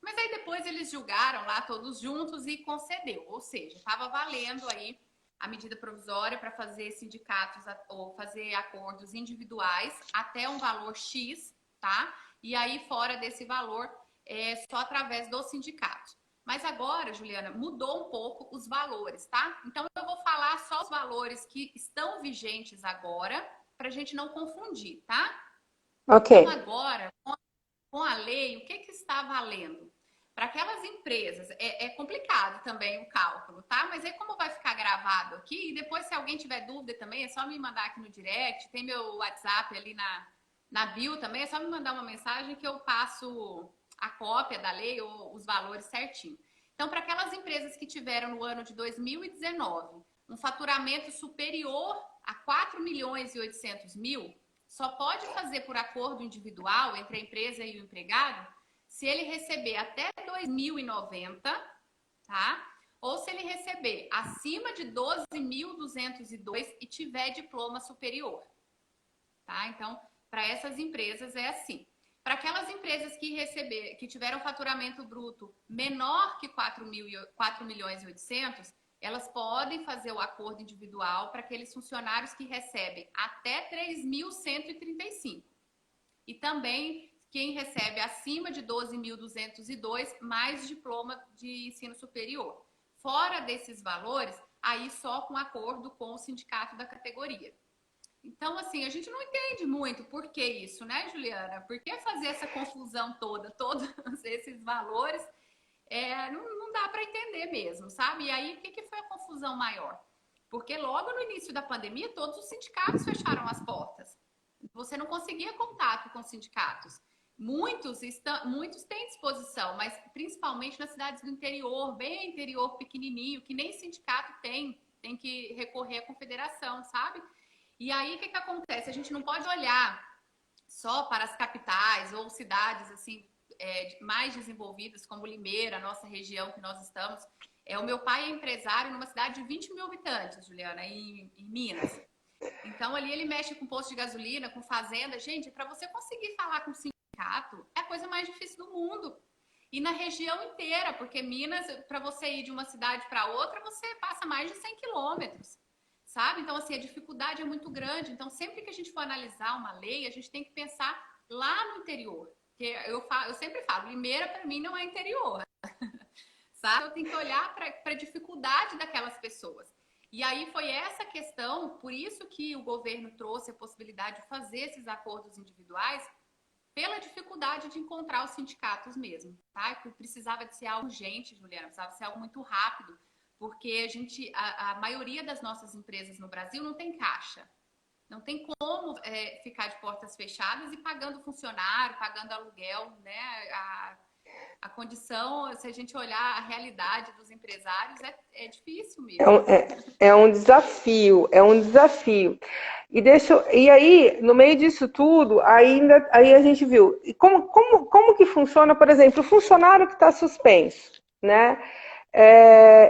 Mas aí depois eles julgaram lá todos juntos e concedeu. Ou seja, estava valendo aí a medida provisória para fazer sindicatos ou fazer acordos individuais até um valor X, tá? E aí, fora desse valor, só através do sindicato. Mas agora, Juliana, mudou um pouco os valores, tá? Então, eu vou falar só os valores que estão vigentes agora, para a gente não confundir, tá? Ok. Então, agora, com a lei, o que está valendo? Para aquelas empresas, é complicado também o cálculo, tá? Mas aí como vai ficar gravado aqui, e depois se alguém tiver dúvida também, é só me mandar aqui no direct, tem meu WhatsApp ali na bio também, é só me mandar uma mensagem que eu passo a cópia da lei ou os valores certinho. Então, para aquelas empresas que tiveram no ano de 2019 um faturamento superior a 4 milhões e 800 mil, só pode fazer por acordo individual entre a empresa e o empregado se ele receber até 2.090, tá? Ou se ele receber acima de 12.202 e tiver diploma superior, tá? Então, para essas empresas é assim. Para aquelas empresas que tiveram faturamento bruto menor que 4 milhões e 800, elas podem fazer o acordo individual para aqueles funcionários que recebem até 3.135. E também quem recebe acima de 12.202 mais diploma de ensino superior. Fora desses valores, aí só com acordo com o sindicato da categoria. Então, assim, a gente não entende muito por que isso, né, Juliana? Por que fazer essa confusão toda, todos esses valores? Não dá para entender mesmo, sabe? E aí, o que foi a confusão maior? Porque logo no início da pandemia, todos os sindicatos fecharam as portas. Você não conseguia contato com os sindicatos. Muitos têm disposição, mas principalmente nas cidades do interior, bem interior, pequenininho, que nem sindicato tem que recorrer à confederação, sabe? E aí, o que acontece? A gente não pode olhar só para as capitais ou cidades assim mais desenvolvidas, como Limeira, nossa região que nós estamos. O meu pai é empresário numa cidade de 20 mil habitantes, Juliana, em Minas. Então, ali ele mexe com posto de gasolina, com fazenda. Gente, para você conseguir falar com o sindicato, é a coisa mais difícil do mundo. E na região inteira, porque Minas, para você ir de uma cidade para outra, você passa mais de 100 quilômetros. Sabe? Então, assim, a dificuldade é muito grande. Então, sempre que a gente for analisar uma lei, a gente tem que pensar lá no interior. Porque eu sempre falo, Limeira, para mim, não é interior. Sabe? Eu tenho que olhar para a dificuldade daquelas pessoas. E aí foi essa questão, por isso que o governo trouxe a possibilidade de fazer esses acordos individuais, pela dificuldade de encontrar os sindicatos mesmo, tá? Porque precisava de ser algo urgente, Juliana, precisava ser algo muito rápido, porque a maioria das nossas empresas no Brasil não tem caixa. Não tem como ficar de portas fechadas e pagando funcionário, pagando aluguel, né? A condição, se a gente olhar a realidade dos empresários, é difícil mesmo. É um desafio, é um desafio. E aí, no meio disso tudo, aí a gente viu como que funciona, por exemplo, o funcionário que está suspenso, né?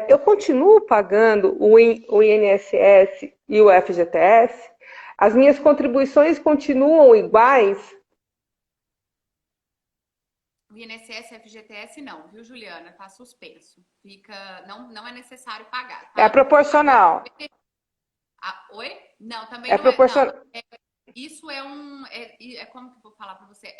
Eu continuo pagando o INSS e o FGTS, as minhas contribuições continuam iguais. O INSS e FGTS não, viu, Juliana? Tá suspenso. Não é necessário pagar. Tá? É proporcional. Oi? Não, também é não é. proporcional. Não, isso como que eu vou falar para você?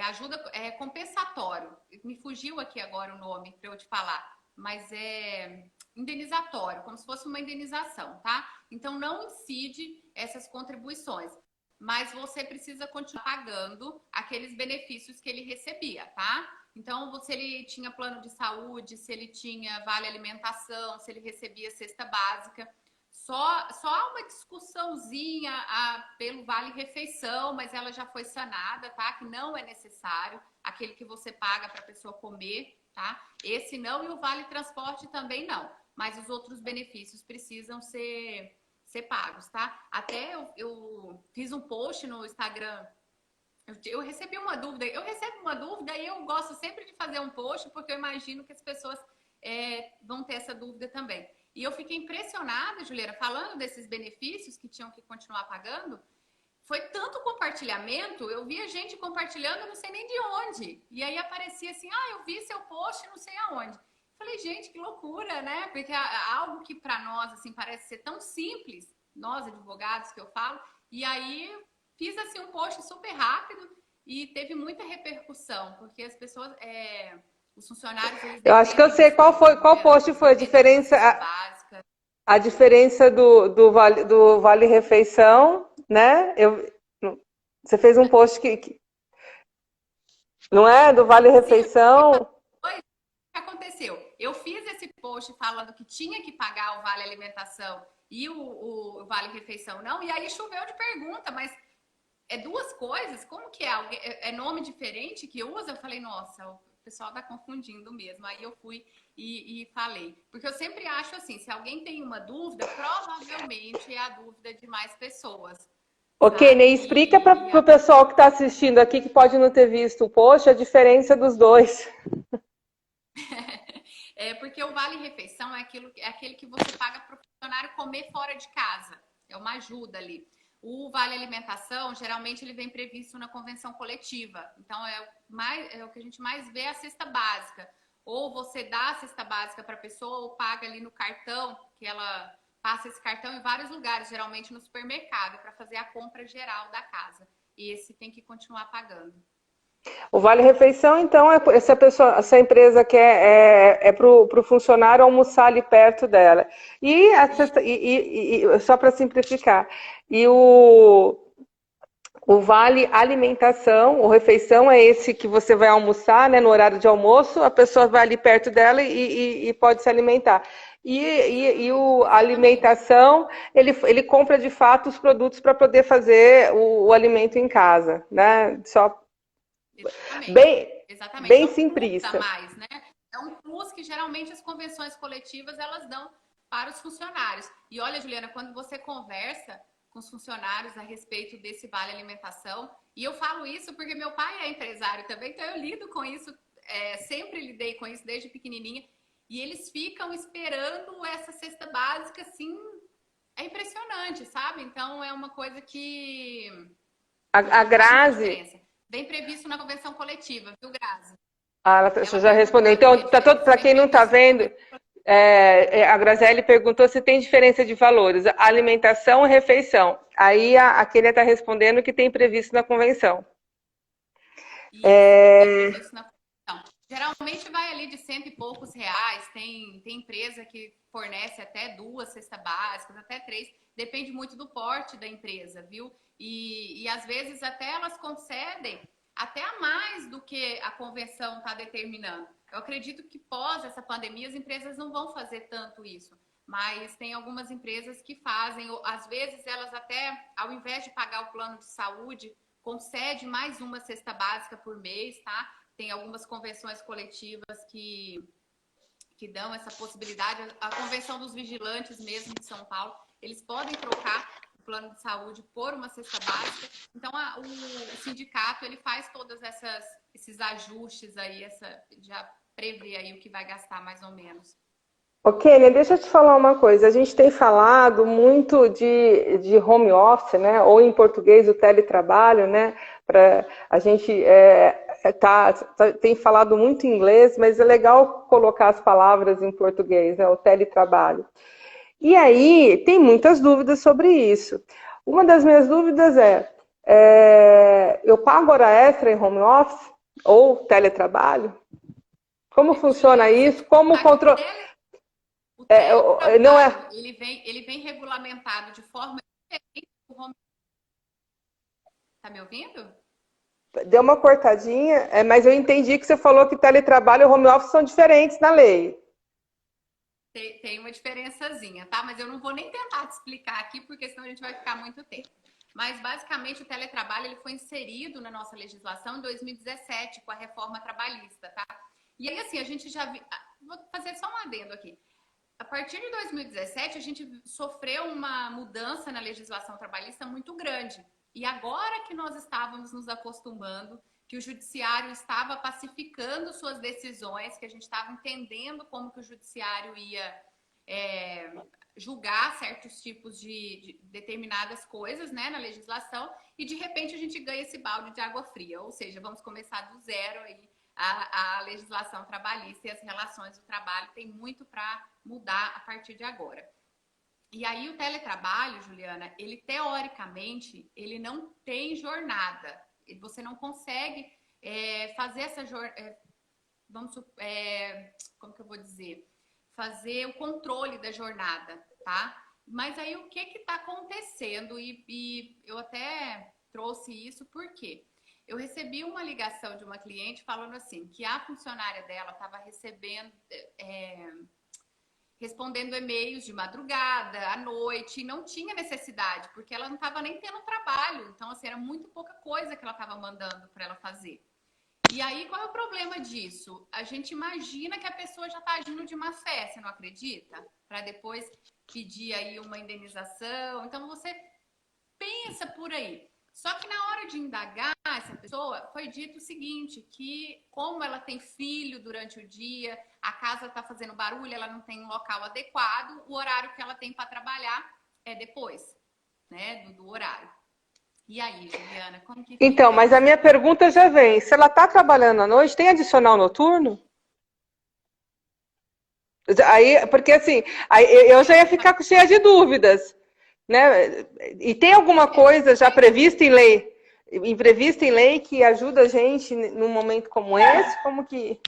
Ajuda, é compensatório. Me fugiu aqui agora o nome para eu te falar, mas é indenizatório, como se fosse uma indenização, tá? Então não incide essas contribuições, mas você precisa continuar pagando aqueles benefícios que ele recebia, tá? Então, se ele tinha plano de saúde, se ele tinha vale alimentação, se ele recebia cesta básica, só há uma discussãozinha pelo Vale Refeição, mas ela já foi sanada, tá? Que não é necessário, aquele que você paga para a pessoa comer, tá? Esse não, e o Vale Transporte também não. Mas os outros benefícios precisam ser pagos, tá? Até eu fiz um post no Instagram. Eu recebi uma dúvida. Eu recebo uma dúvida e eu gosto sempre de fazer um post, porque eu imagino que as pessoas vão ter essa dúvida também. E eu fiquei impressionada, Juliana, falando desses benefícios que tinham que continuar pagando. Foi tanto compartilhamento, eu via gente compartilhando, não sei nem de onde. E aí aparecia assim, eu vi seu post, não sei aonde. Falei, gente, que loucura, né? Porque algo que para nós, assim, parece ser tão simples, nós advogados que eu falo, e aí fiz, assim, um post super rápido e teve muita repercussão, porque as pessoas, os funcionários, eles Eu acho que eu sei qual post foi a diferença, a diferença do Vale Refeição, né? Você fez um post que não é do Vale Refeição. O que aconteceu? Eu fiz esse post falando que tinha que pagar o Vale Alimentação e o Vale Refeição não, e aí choveu de pergunta, mas é duas coisas? Como que é? É nome diferente que usa? Eu falei, nossa, o pessoal tá confundindo mesmo. Aí eu fui e falei. Porque eu sempre acho assim, se alguém tem uma dúvida, provavelmente é a dúvida de mais pessoas. Ok, Ney, explica para o pessoal que está assistindo aqui, que pode não ter visto o post, a diferença dos dois. Porque o Vale Refeição é aquele que você paga para o funcionário comer fora de casa. É uma ajuda ali. O vale alimentação, geralmente ele vem previsto na convenção coletiva. Então é o que a gente mais vê, a cesta básica. Ou você dá a cesta básica para a pessoa ou paga ali no cartão, que ela passa esse cartão em vários lugares, geralmente no supermercado, para fazer a compra geral da casa. E esse tem que continuar pagando. O Vale Refeição, então, se a pessoa, se a empresa quer, é para o funcionário almoçar ali perto dela. Só para simplificar, e o Vale Alimentação, ou Refeição, é esse que você vai almoçar, né, no horário de almoço, a pessoa vai ali perto dela e pode se alimentar. E o alimentação, ele compra de fato os produtos para poder fazer o alimento em casa, né? Só Exatamente. bem, Exatamente. bem É um plus a simplista. mais, né? É um plus que geralmente as convenções coletivas elas dão para os funcionários. E olha, Juliana, quando você conversa com os funcionários a respeito desse vale alimentação, e eu falo isso porque meu pai é empresário também, então eu lido com isso, sempre lidei com isso desde pequenininha, e eles ficam esperando essa cesta básica, assim, é impressionante, sabe? Então é uma coisa A faz muita Grazi, diferença. Bem previsto na convenção coletiva, viu, Grazi? ela Ela já respondeu. perguntou aqui, Então, a para diferença bem quem não está prevista na vendo, convenção. a Graziele perguntou se tem diferença de valores, alimentação e refeição. Aí a Kênia está respondendo que tem previsto na convenção. Isso, bem previsto na convenção. Geralmente vai ali de cento e poucos reais, tem empresa que fornece até duas cestas básicas, até três, depende muito do porte da empresa, viu? E às vezes até elas concedem até a mais do que a convenção está determinando. Eu acredito que pós essa pandemia as empresas não vão fazer tanto isso, mas tem algumas empresas que fazem, ou, às vezes elas até, ao invés de pagar o plano de saúde, concede mais uma cesta básica por mês, tá? Tem algumas convenções coletivas que dão essa possibilidade. A Convenção dos Vigilantes mesmo de São Paulo, eles podem trocar o plano de saúde por uma cesta básica. Então, o sindicato, ele faz todos esses ajustes aí, já prevê aí o que vai gastar mais ou menos. Ô, Kênia, deixa eu te falar uma coisa. A gente tem falado muito de home office, né? Ou em português, o teletrabalho, né? A gente tem falado muito inglês, mas é legal colocar as palavras em português, né? O teletrabalho. E aí, tem muitas dúvidas sobre isso. Uma das minhas dúvidas eu pago hora extra em home office ou teletrabalho? Como funciona Juliana, se eu te te Como contar que controlar? o Não é. teletrabalho, ele vem regulamentado de forma diferente do home. Tá me ouvindo? Deu uma cortadinha, mas eu entendi que você falou que teletrabalho e home office são diferentes na lei. Tem uma diferençazinha, tá? Mas eu não vou nem tentar te explicar aqui, porque senão a gente vai ficar muito tempo. Mas, basicamente, o teletrabalho ele foi inserido na nossa legislação em 2017, com a reforma trabalhista, tá? E aí, assim, a gente já... Vou fazer só um adendo aqui. A partir de 2017, a gente sofreu uma mudança na legislação trabalhista muito grande. E agora que nós estávamos nos acostumando, que o judiciário estava pacificando suas decisões, que a gente estava entendendo como que o judiciário ia julgar certos tipos de determinadas coisas, né, na legislação, e de repente a gente ganha esse balde de água fria, ou seja, vamos começar do zero aí a legislação trabalhista e as relações do trabalho tem muito para mudar a partir de agora. E aí o teletrabalho, Juliana, ele teoricamente, ele não tem jornada. Você não consegue fazer essa jornada, como que eu vou dizer? Fazer o controle da jornada, tá? Mas aí o que está acontecendo? E eu até trouxe isso porque eu recebi uma ligação de uma cliente falando assim, que a funcionária dela estava recebendo... respondendo e-mails de madrugada, à noite, e não tinha necessidade, porque ela não estava nem tendo trabalho. Então, assim, era muito pouca coisa que ela estava mandando para ela fazer. E aí, qual é o problema disso? A gente imagina que a pessoa já está agindo de má fé, você não acredita? Para depois pedir aí uma indenização. Então, você pensa por aí. Só que na hora de indagar essa pessoa, foi dito o seguinte, que como ela tem filho durante o dia, a casa está fazendo barulho, ela não tem um local adequado, o horário que ela tem para trabalhar é depois. né, do horário. E aí, Juliana, como que Então, fica mas a isso? minha pergunta já vem. Se ela está trabalhando à noite, tem adicional noturno? Aí, porque assim, aí eu já ia ficar cheia de dúvidas, né? E tem alguma coisa já prevista em lei que ajuda a gente num momento como esse? Como que...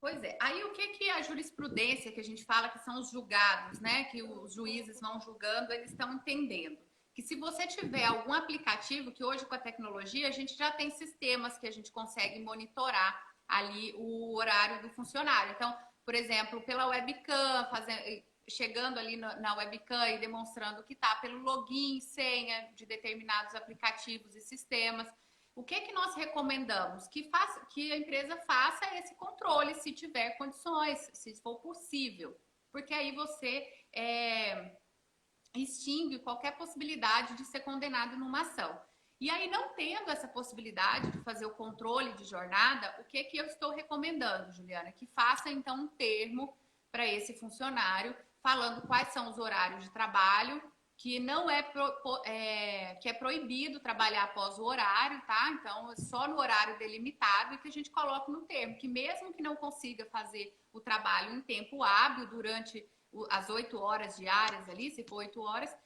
Pois é. Aí o que que a jurisprudência que a gente fala que são os julgados, né? Que os juízes vão julgando, eles estão entendendo. Que se você tiver algum aplicativo, que hoje com a tecnologia a gente já tem sistemas que a gente consegue monitorar ali o horário do funcionário. Então, por exemplo, pela webcam, chegando ali na webcam e demonstrando que está pelo login, senha de determinados aplicativos e sistemas. O que que nós recomendamos? Que a empresa faça esse controle, se tiver condições, se for possível, porque aí você extingue qualquer possibilidade de ser condenado numa ação. E aí, não tendo essa possibilidade de fazer o controle de jornada, o que que eu estou recomendando, Juliana? Que faça, então, um termo para esse funcionário, falando quais são os horários de trabalho, que não que é proibido trabalhar após o horário, tá? Então, só no horário delimitado e que a gente coloque no termo, que mesmo que não consiga fazer o trabalho em tempo hábil durante as 8 horas diárias ali, se for 8 horas,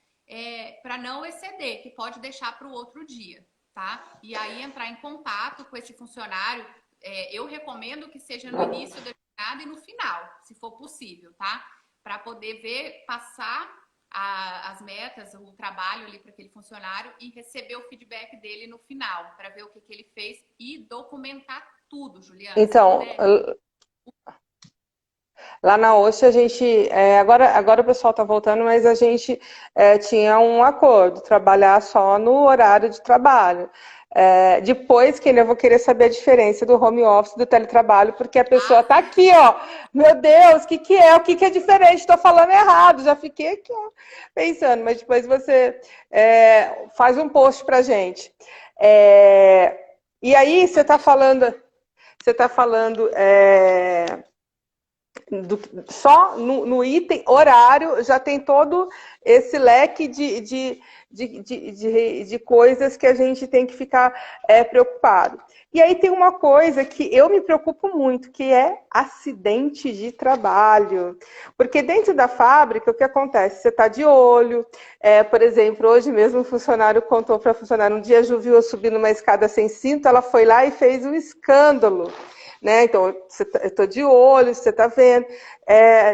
para não exceder, que pode deixar para o outro dia, tá? E aí entrar em contato com esse funcionário, eu recomendo que seja no início da jornada e no final, se for possível, tá? Para poder ver, passar as metas, o trabalho ali para aquele funcionário e receber o feedback dele no final, para ver o que ele fez e documentar tudo, Juliana. Se Então, puder. lá na Oxe, a gente. Agora o pessoal está voltando, mas a gente tinha um acordo, trabalhar só no horário de trabalho. Depois que eu vou querer saber a diferença do home office e do teletrabalho, porque a pessoa está aqui, ó. Meu Deus, o que é? O que é diferente? Estou falando errado, já fiquei aqui, ó, pensando, mas depois você faz um post pra gente. E aí, você está falando. Só no item horário já tem todo esse leque de coisas que a gente tem que ficar preocupado. E aí tem uma coisa que eu me preocupo muito, que é acidente de trabalho. Porque dentro da fábrica, o que acontece? Você está de olho. Por exemplo, hoje mesmo um funcionário contou para a funcionária, um dia a Ju viu eu subir numa escada sem cinto, ela foi lá e fez um escândalo. Né? Então, eu estou de olho, você está vendo.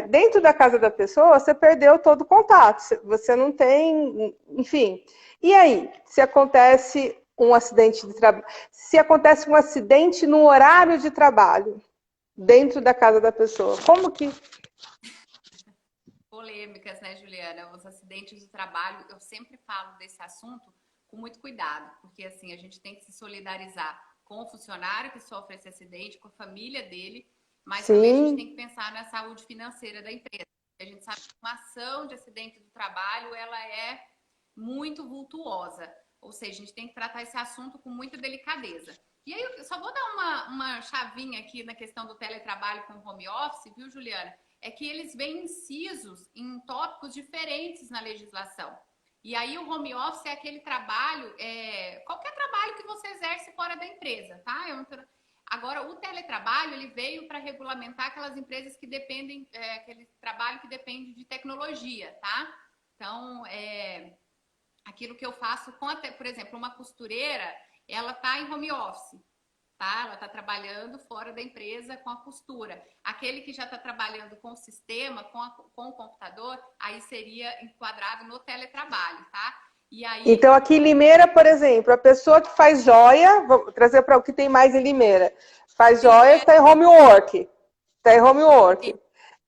Dentro da casa da pessoa, você perdeu todo o contato, você não tem, enfim. E aí, se acontece um acidente de trabalho, se acontece um acidente no horário de trabalho, dentro da casa da pessoa, como que... Polêmicas, né, Juliana? Os acidentes de trabalho, eu sempre falo desse assunto com muito cuidado, porque assim, a gente tem que se solidarizar com o funcionário que sofre esse acidente, com a família dele, mas Sim. também a gente tem que pensar na saúde financeira da empresa. A gente sabe que uma ação de acidente do trabalho, ela é muito vultuosa, ou seja, a gente tem que tratar esse assunto com muita delicadeza. E aí, eu só vou dar uma chavinha aqui na questão do teletrabalho com home office, viu, Juliana? É que eles vêm incisos em tópicos diferentes na legislação. E aí o home office é aquele trabalho, qualquer trabalho que você exerce fora da empresa, tá? Agora, o teletrabalho, ele veio para regulamentar aquelas empresas que dependem, aquele trabalho que depende de tecnologia, tá? Então, aquilo que eu faço com, por exemplo, uma costureira, ela tá em home office, tá? Ela está trabalhando fora da empresa com a costura. Aquele que já está trabalhando com o sistema, com o computador, aí seria enquadrado no teletrabalho, tá? E aí... Então, aqui em Limeira, por exemplo, a pessoa que faz joia, vou trazer para o que tem mais em Limeira, faz joia, está em home work. Está em home work.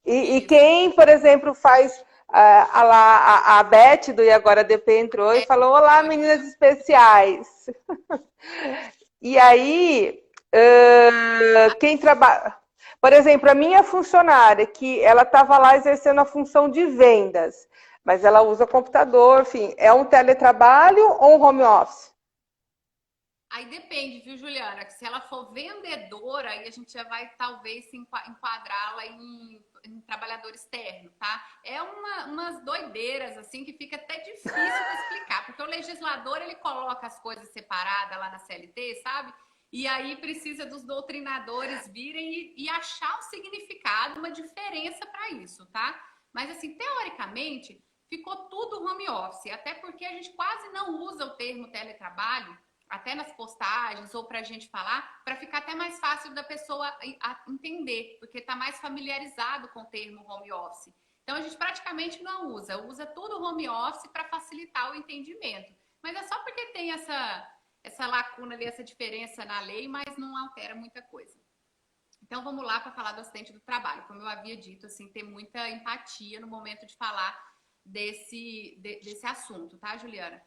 E quem, por exemplo, faz a Beth do E Agora DP entrou e falou, olá, meninas especiais. E aí, quem trabalha... Por exemplo, a minha funcionária, que ela estava lá exercendo a função de vendas, mas ela usa computador, enfim, é um teletrabalho ou um home office? Aí depende, viu, Juliana? Que se ela for vendedora, aí a gente já vai talvez se enquadrá-la em trabalhador externo, tá? É umas doideiras, assim, que fica até difícil de explicar, porque o legislador, ele coloca as coisas separadas lá na CLT, sabe? E aí precisa dos doutrinadores virem e achar um significado, uma diferença para isso, tá? Mas, assim, teoricamente, ficou tudo home office, até porque a gente quase não usa o termo teletrabalho, até nas postagens ou para a gente falar, para ficar até mais fácil da pessoa entender, porque está mais familiarizado com o termo home office. Então a gente praticamente não usa tudo home office para facilitar o entendimento. Mas é só porque tem essa lacuna ali, essa diferença na lei, mas não altera muita coisa. Então vamos lá para falar do acidente do trabalho. Como eu havia dito, assim, ter muita empatia no momento de falar desse assunto, tá, Juliana?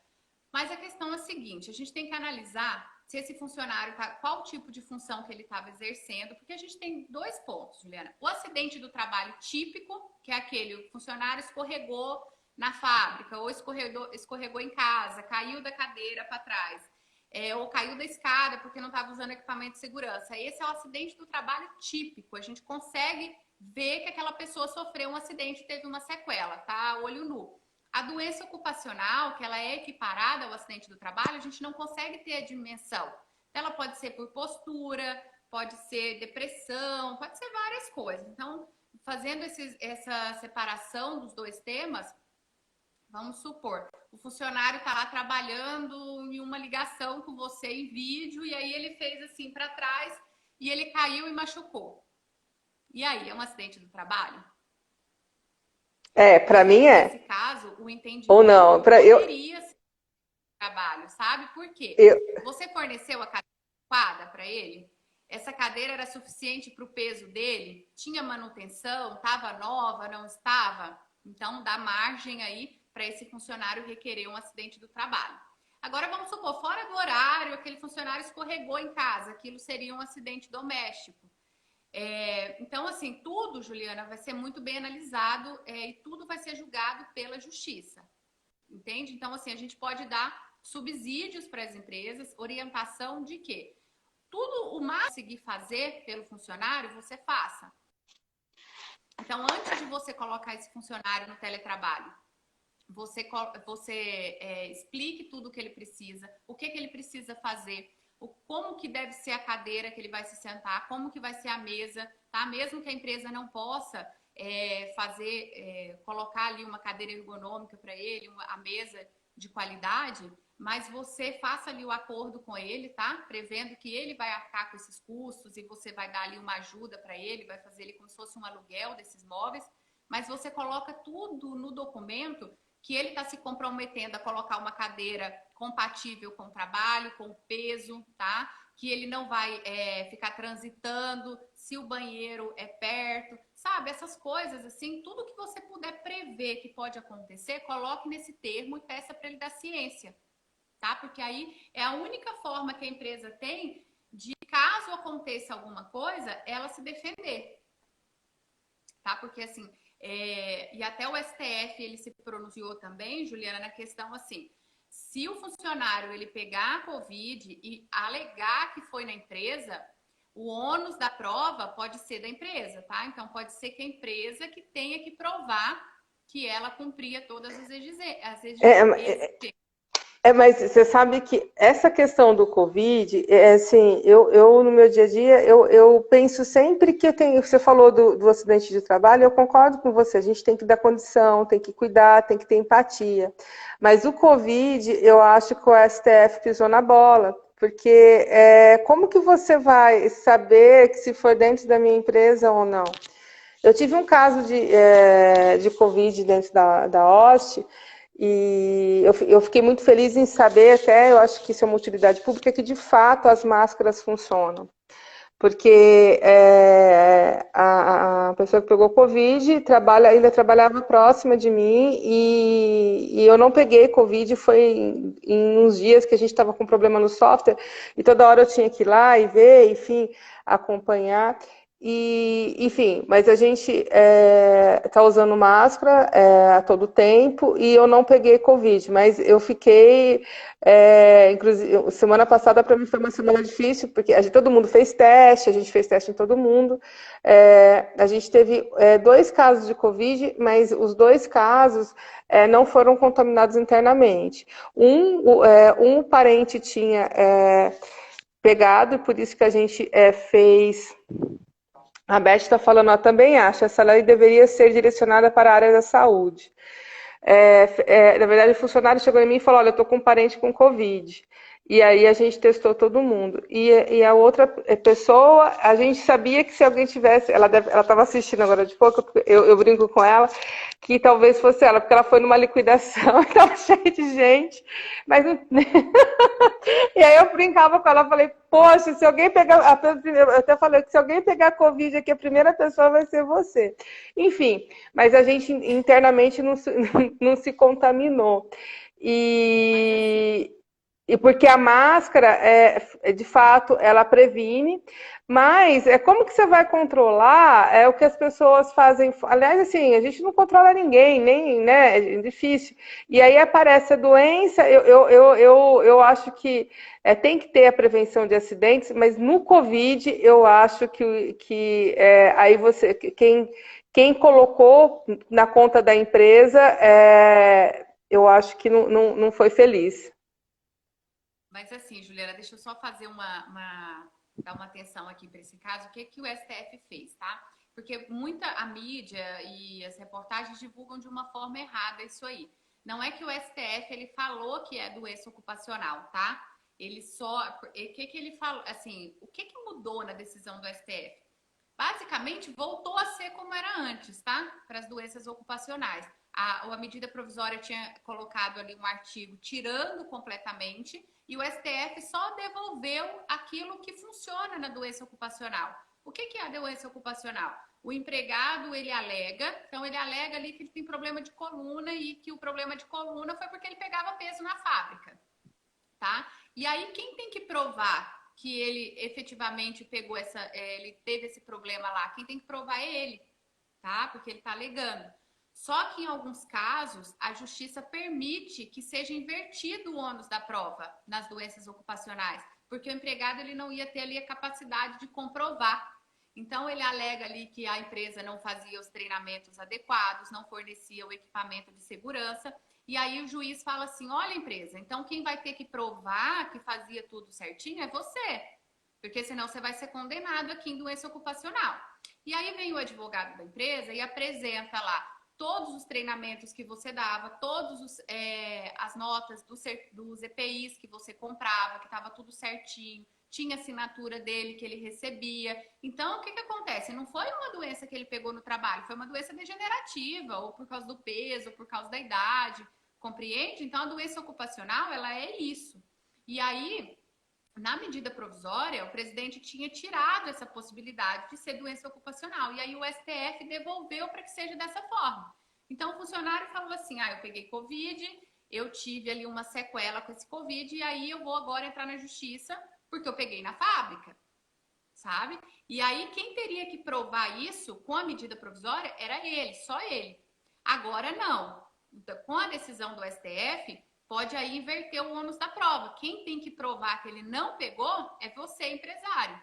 Mas a questão é a seguinte, a gente tem que analisar se esse funcionário, qual tipo de função que ele estava exercendo, porque a gente tem dois pontos, Juliana. O acidente do trabalho típico, que é aquele, o funcionário escorregou na fábrica, ou escorregou em casa, caiu da cadeira para trás, ou caiu da escada porque não estava usando equipamento de segurança. Esse é o acidente do trabalho típico. A gente consegue ver que aquela pessoa sofreu um acidente e teve uma sequela, tá? Olho nu. A doença ocupacional, que ela é equiparada ao acidente do trabalho, a gente não consegue ter a dimensão. Ela pode ser por postura, pode ser depressão, pode ser várias coisas. Então, fazendo essa separação dos dois temas, vamos supor, o funcionário está lá trabalhando em uma ligação com você em vídeo, e aí ele fez assim para trás e ele caiu e machucou. E aí, é um acidente do trabalho? Para mim Nesse é. caso, o Ou entendimento não, poderia ser trabalho, sabe? Por quê? eu, Você forneceu a cadeira adequada para ele? Essa cadeira era suficiente para o peso dele? Tinha manutenção? Estava nova? Não estava? Então, dá margem aí para esse funcionário requerer um acidente do trabalho. Agora, vamos supor, fora do horário, aquele funcionário escorregou em casa, aquilo seria um acidente doméstico. Então, assim, tudo, Juliana, vai ser muito bem analisado e tudo vai ser julgado pela justiça. Entende? Então, assim, a gente pode dar subsídios para as empresas, orientação de que tudo o mais conseguir fazer pelo funcionário, você faça. Então, antes de você colocar esse funcionário no teletrabalho, você explique tudo o que ele precisa, o que ele precisa fazer, como que deve ser a cadeira que ele vai se sentar, como que vai ser a mesa, tá? Mesmo que a empresa não possa colocar ali uma cadeira ergonômica para ele, a mesa de qualidade, mas você faça ali o acordo com ele, tá? Prevendo que ele vai arcar com esses custos e você vai dar ali uma ajuda para ele, vai fazer ele como se fosse um aluguel desses móveis, mas você coloca tudo no documento que ele está se comprometendo a colocar uma cadeira compatível com o trabalho, com o peso, tá? Que ele não vai ficar transitando, se o banheiro é perto, sabe? Essas coisas, assim, tudo que você puder prever que pode acontecer, coloque nesse termo e peça para ele dar ciência, tá? Porque aí é a única forma que a empresa tem de, caso aconteça alguma coisa, ela se defender, tá? Porque, assim, e até o STF, ele se pronunciou também, Juliana, na questão, assim, se o funcionário ele pegar a Covid e alegar que foi na empresa, o ônus da prova pode ser da empresa, tá? Então, pode ser que a empresa que tenha que provar que ela cumpria todas as exigências. Mas você sabe que essa questão do Covid, assim, eu no meu dia a dia, eu penso sempre que você falou do acidente de trabalho, eu concordo com você, a gente tem que dar condição, tem que cuidar, tem que ter empatia. Mas o Covid, eu acho que o STF pisou na bola, porque como que você vai saber que se foi dentro da minha empresa ou não? Eu tive um caso de Covid dentro da Hoste, e eu fiquei muito feliz em saber, até eu acho que isso é uma utilidade pública, que de fato as máscaras funcionam. Porque a pessoa que pegou Covid ainda trabalhava próxima de mim e eu não peguei Covid, foi em uns dias que a gente estava com problema no software e toda hora eu tinha que ir lá e ver, enfim, acompanhar. enfim, mas a gente tá usando máscara a todo tempo e eu não peguei Covid, mas eu fiquei, inclusive, semana passada para mim foi uma semana difícil, porque todo mundo fez teste, a gente fez teste em todo mundo. A gente teve 2 casos de Covid, mas os 2 casos não foram contaminados internamente. Um parente tinha pegado, e por isso que a gente fez. A Beth está falando, ela também acha, essa lei deveria ser direcionada para a área da saúde. Na verdade, o funcionário chegou em mim e falou, olha, eu estou com um parente com Covid. E aí a gente testou todo mundo. E a outra pessoa, a gente sabia que se alguém tivesse, ela estava assistindo agora de pouco, eu brinco com ela, que talvez fosse ela, porque ela foi numa liquidação, estava cheia de gente, mas não... E aí eu brincava com ela, falei, poxa, se alguém pegar, eu até falei que se alguém pegar Covid aqui, a primeira pessoa vai ser você. Enfim, mas a gente internamente não se contaminou. Mas assim, E porque a máscara, de fato, ela previne, mas como que você vai controlar o que as pessoas fazem? Aliás, assim, a gente não controla ninguém, nem, né? É difícil. E aí aparece a doença, eu acho que tem que ter a prevenção de acidentes, mas no Covid eu acho que aí quem colocou na conta da empresa, eu acho que não foi feliz. mas assim, Juliana, deixa eu só fazer dar uma atenção aqui para esse caso. O que que o STF fez, tá? Porque a mídia e as reportagens divulgam de uma forma errada isso aí. Não é que o STF ele falou que é doença ocupacional, tá? Ele só, o que que ele falou, assim, o que que mudou na decisão do STF? Basicamente, voltou a ser como era antes, tá? Para as doenças ocupacionais. A medida provisória tinha colocado ali um artigo tirando completamente e o STF só devolveu aquilo que funciona na doença ocupacional. O que é a doença ocupacional? O empregado, ele alega, então ele alega ali que ele tem problema de coluna e que o problema de coluna foi porque ele pegava peso na fábrica, tá? E aí quem tem que provar que ele efetivamente ele teve esse problema lá? Quem tem que provar é ele, tá? Porque ele tá alegando. Só que em alguns casos a justiça permite que seja invertido o ônus da prova nas doenças ocupacionais, porque o empregado ele não ia ter ali a capacidade de comprovar. Então ele alega ali que a empresa não fazia os treinamentos adequados, não fornecia o equipamento de segurança, e aí o juiz fala assim: olha, empresa, então quem vai ter que provar que fazia tudo certinho é você, porque senão você vai ser condenado aqui em doença ocupacional. E aí vem o advogado da empresa e apresenta lá todos os treinamentos que você dava, todas as notas dos EPIs que você comprava, que estava tudo certinho, tinha assinatura dele que ele recebia. Então, o que acontece? Não foi uma doença que ele pegou no trabalho, foi uma doença degenerativa, ou por causa do peso, ou por causa da idade, compreende? Então, a doença ocupacional, ela é isso. E aí, na medida provisória, o presidente tinha tirado essa possibilidade de ser doença ocupacional. E aí o STF devolveu para que seja dessa forma. Então o funcionário falou assim: eu peguei Covid, eu tive ali uma sequela com esse Covid, e aí eu vou agora entrar na justiça porque eu peguei na fábrica, sabe? E aí quem teria que provar isso com a medida provisória era ele, só ele. Agora não. Com a decisão do STF, pode aí inverter o ônus da prova. Quem tem que provar que ele não pegou é você, empresário.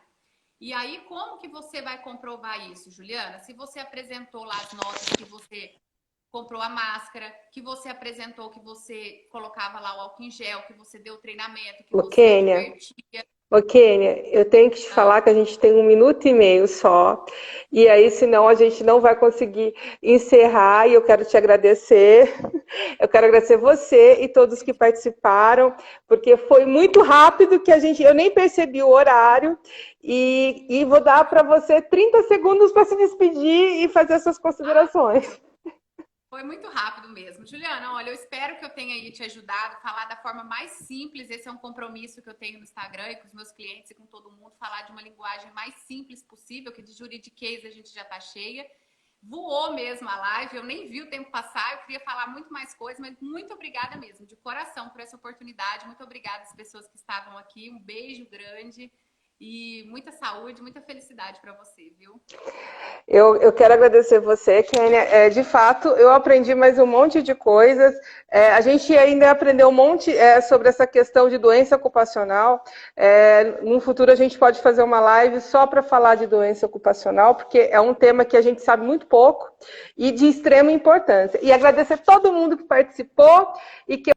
E aí, como que você vai comprovar isso, Juliana? Se você apresentou lá as notas que você comprou a máscara, que você apresentou que você colocava lá o álcool em gel, que você deu treinamento, que Ô, você Kênia, advertia. Ô, Kênia, eu tenho que te Ah, falar que a gente tem 1 minuto e meio só, e aí senão a gente não vai conseguir encerrar, e eu quero te agradecer. Eu quero agradecer você e todos que participaram, porque foi muito rápido que eu nem percebi o horário, e vou dar para você 30 segundos para se despedir e fazer suas ah, considerações. foi muito rápido mesmo. Juliana, olha, eu espero que eu tenha aí te ajudado a falar da forma mais simples. Esse é um compromisso que eu tenho no Instagram e com os meus clientes e com todo mundo, falar de uma linguagem mais simples possível, que de juridiquês a gente já tá cheia. Voou mesmo a live, eu nem vi o tempo passar, eu queria falar muito mais coisas, mas muito obrigada mesmo, de coração, por essa oportunidade. Muito obrigada às pessoas que estavam aqui. Um beijo grande e muita saúde, muita felicidade para você, viu? Eu quero agradecer você, Kênia. De fato, eu aprendi mais um monte de coisas. A gente ainda aprendeu um monte sobre essa questão de doença ocupacional. No futuro, a gente pode fazer uma live só para falar de doença ocupacional, porque é um tema que a gente sabe muito pouco e de extrema importância. E agradecer todo mundo que participou e que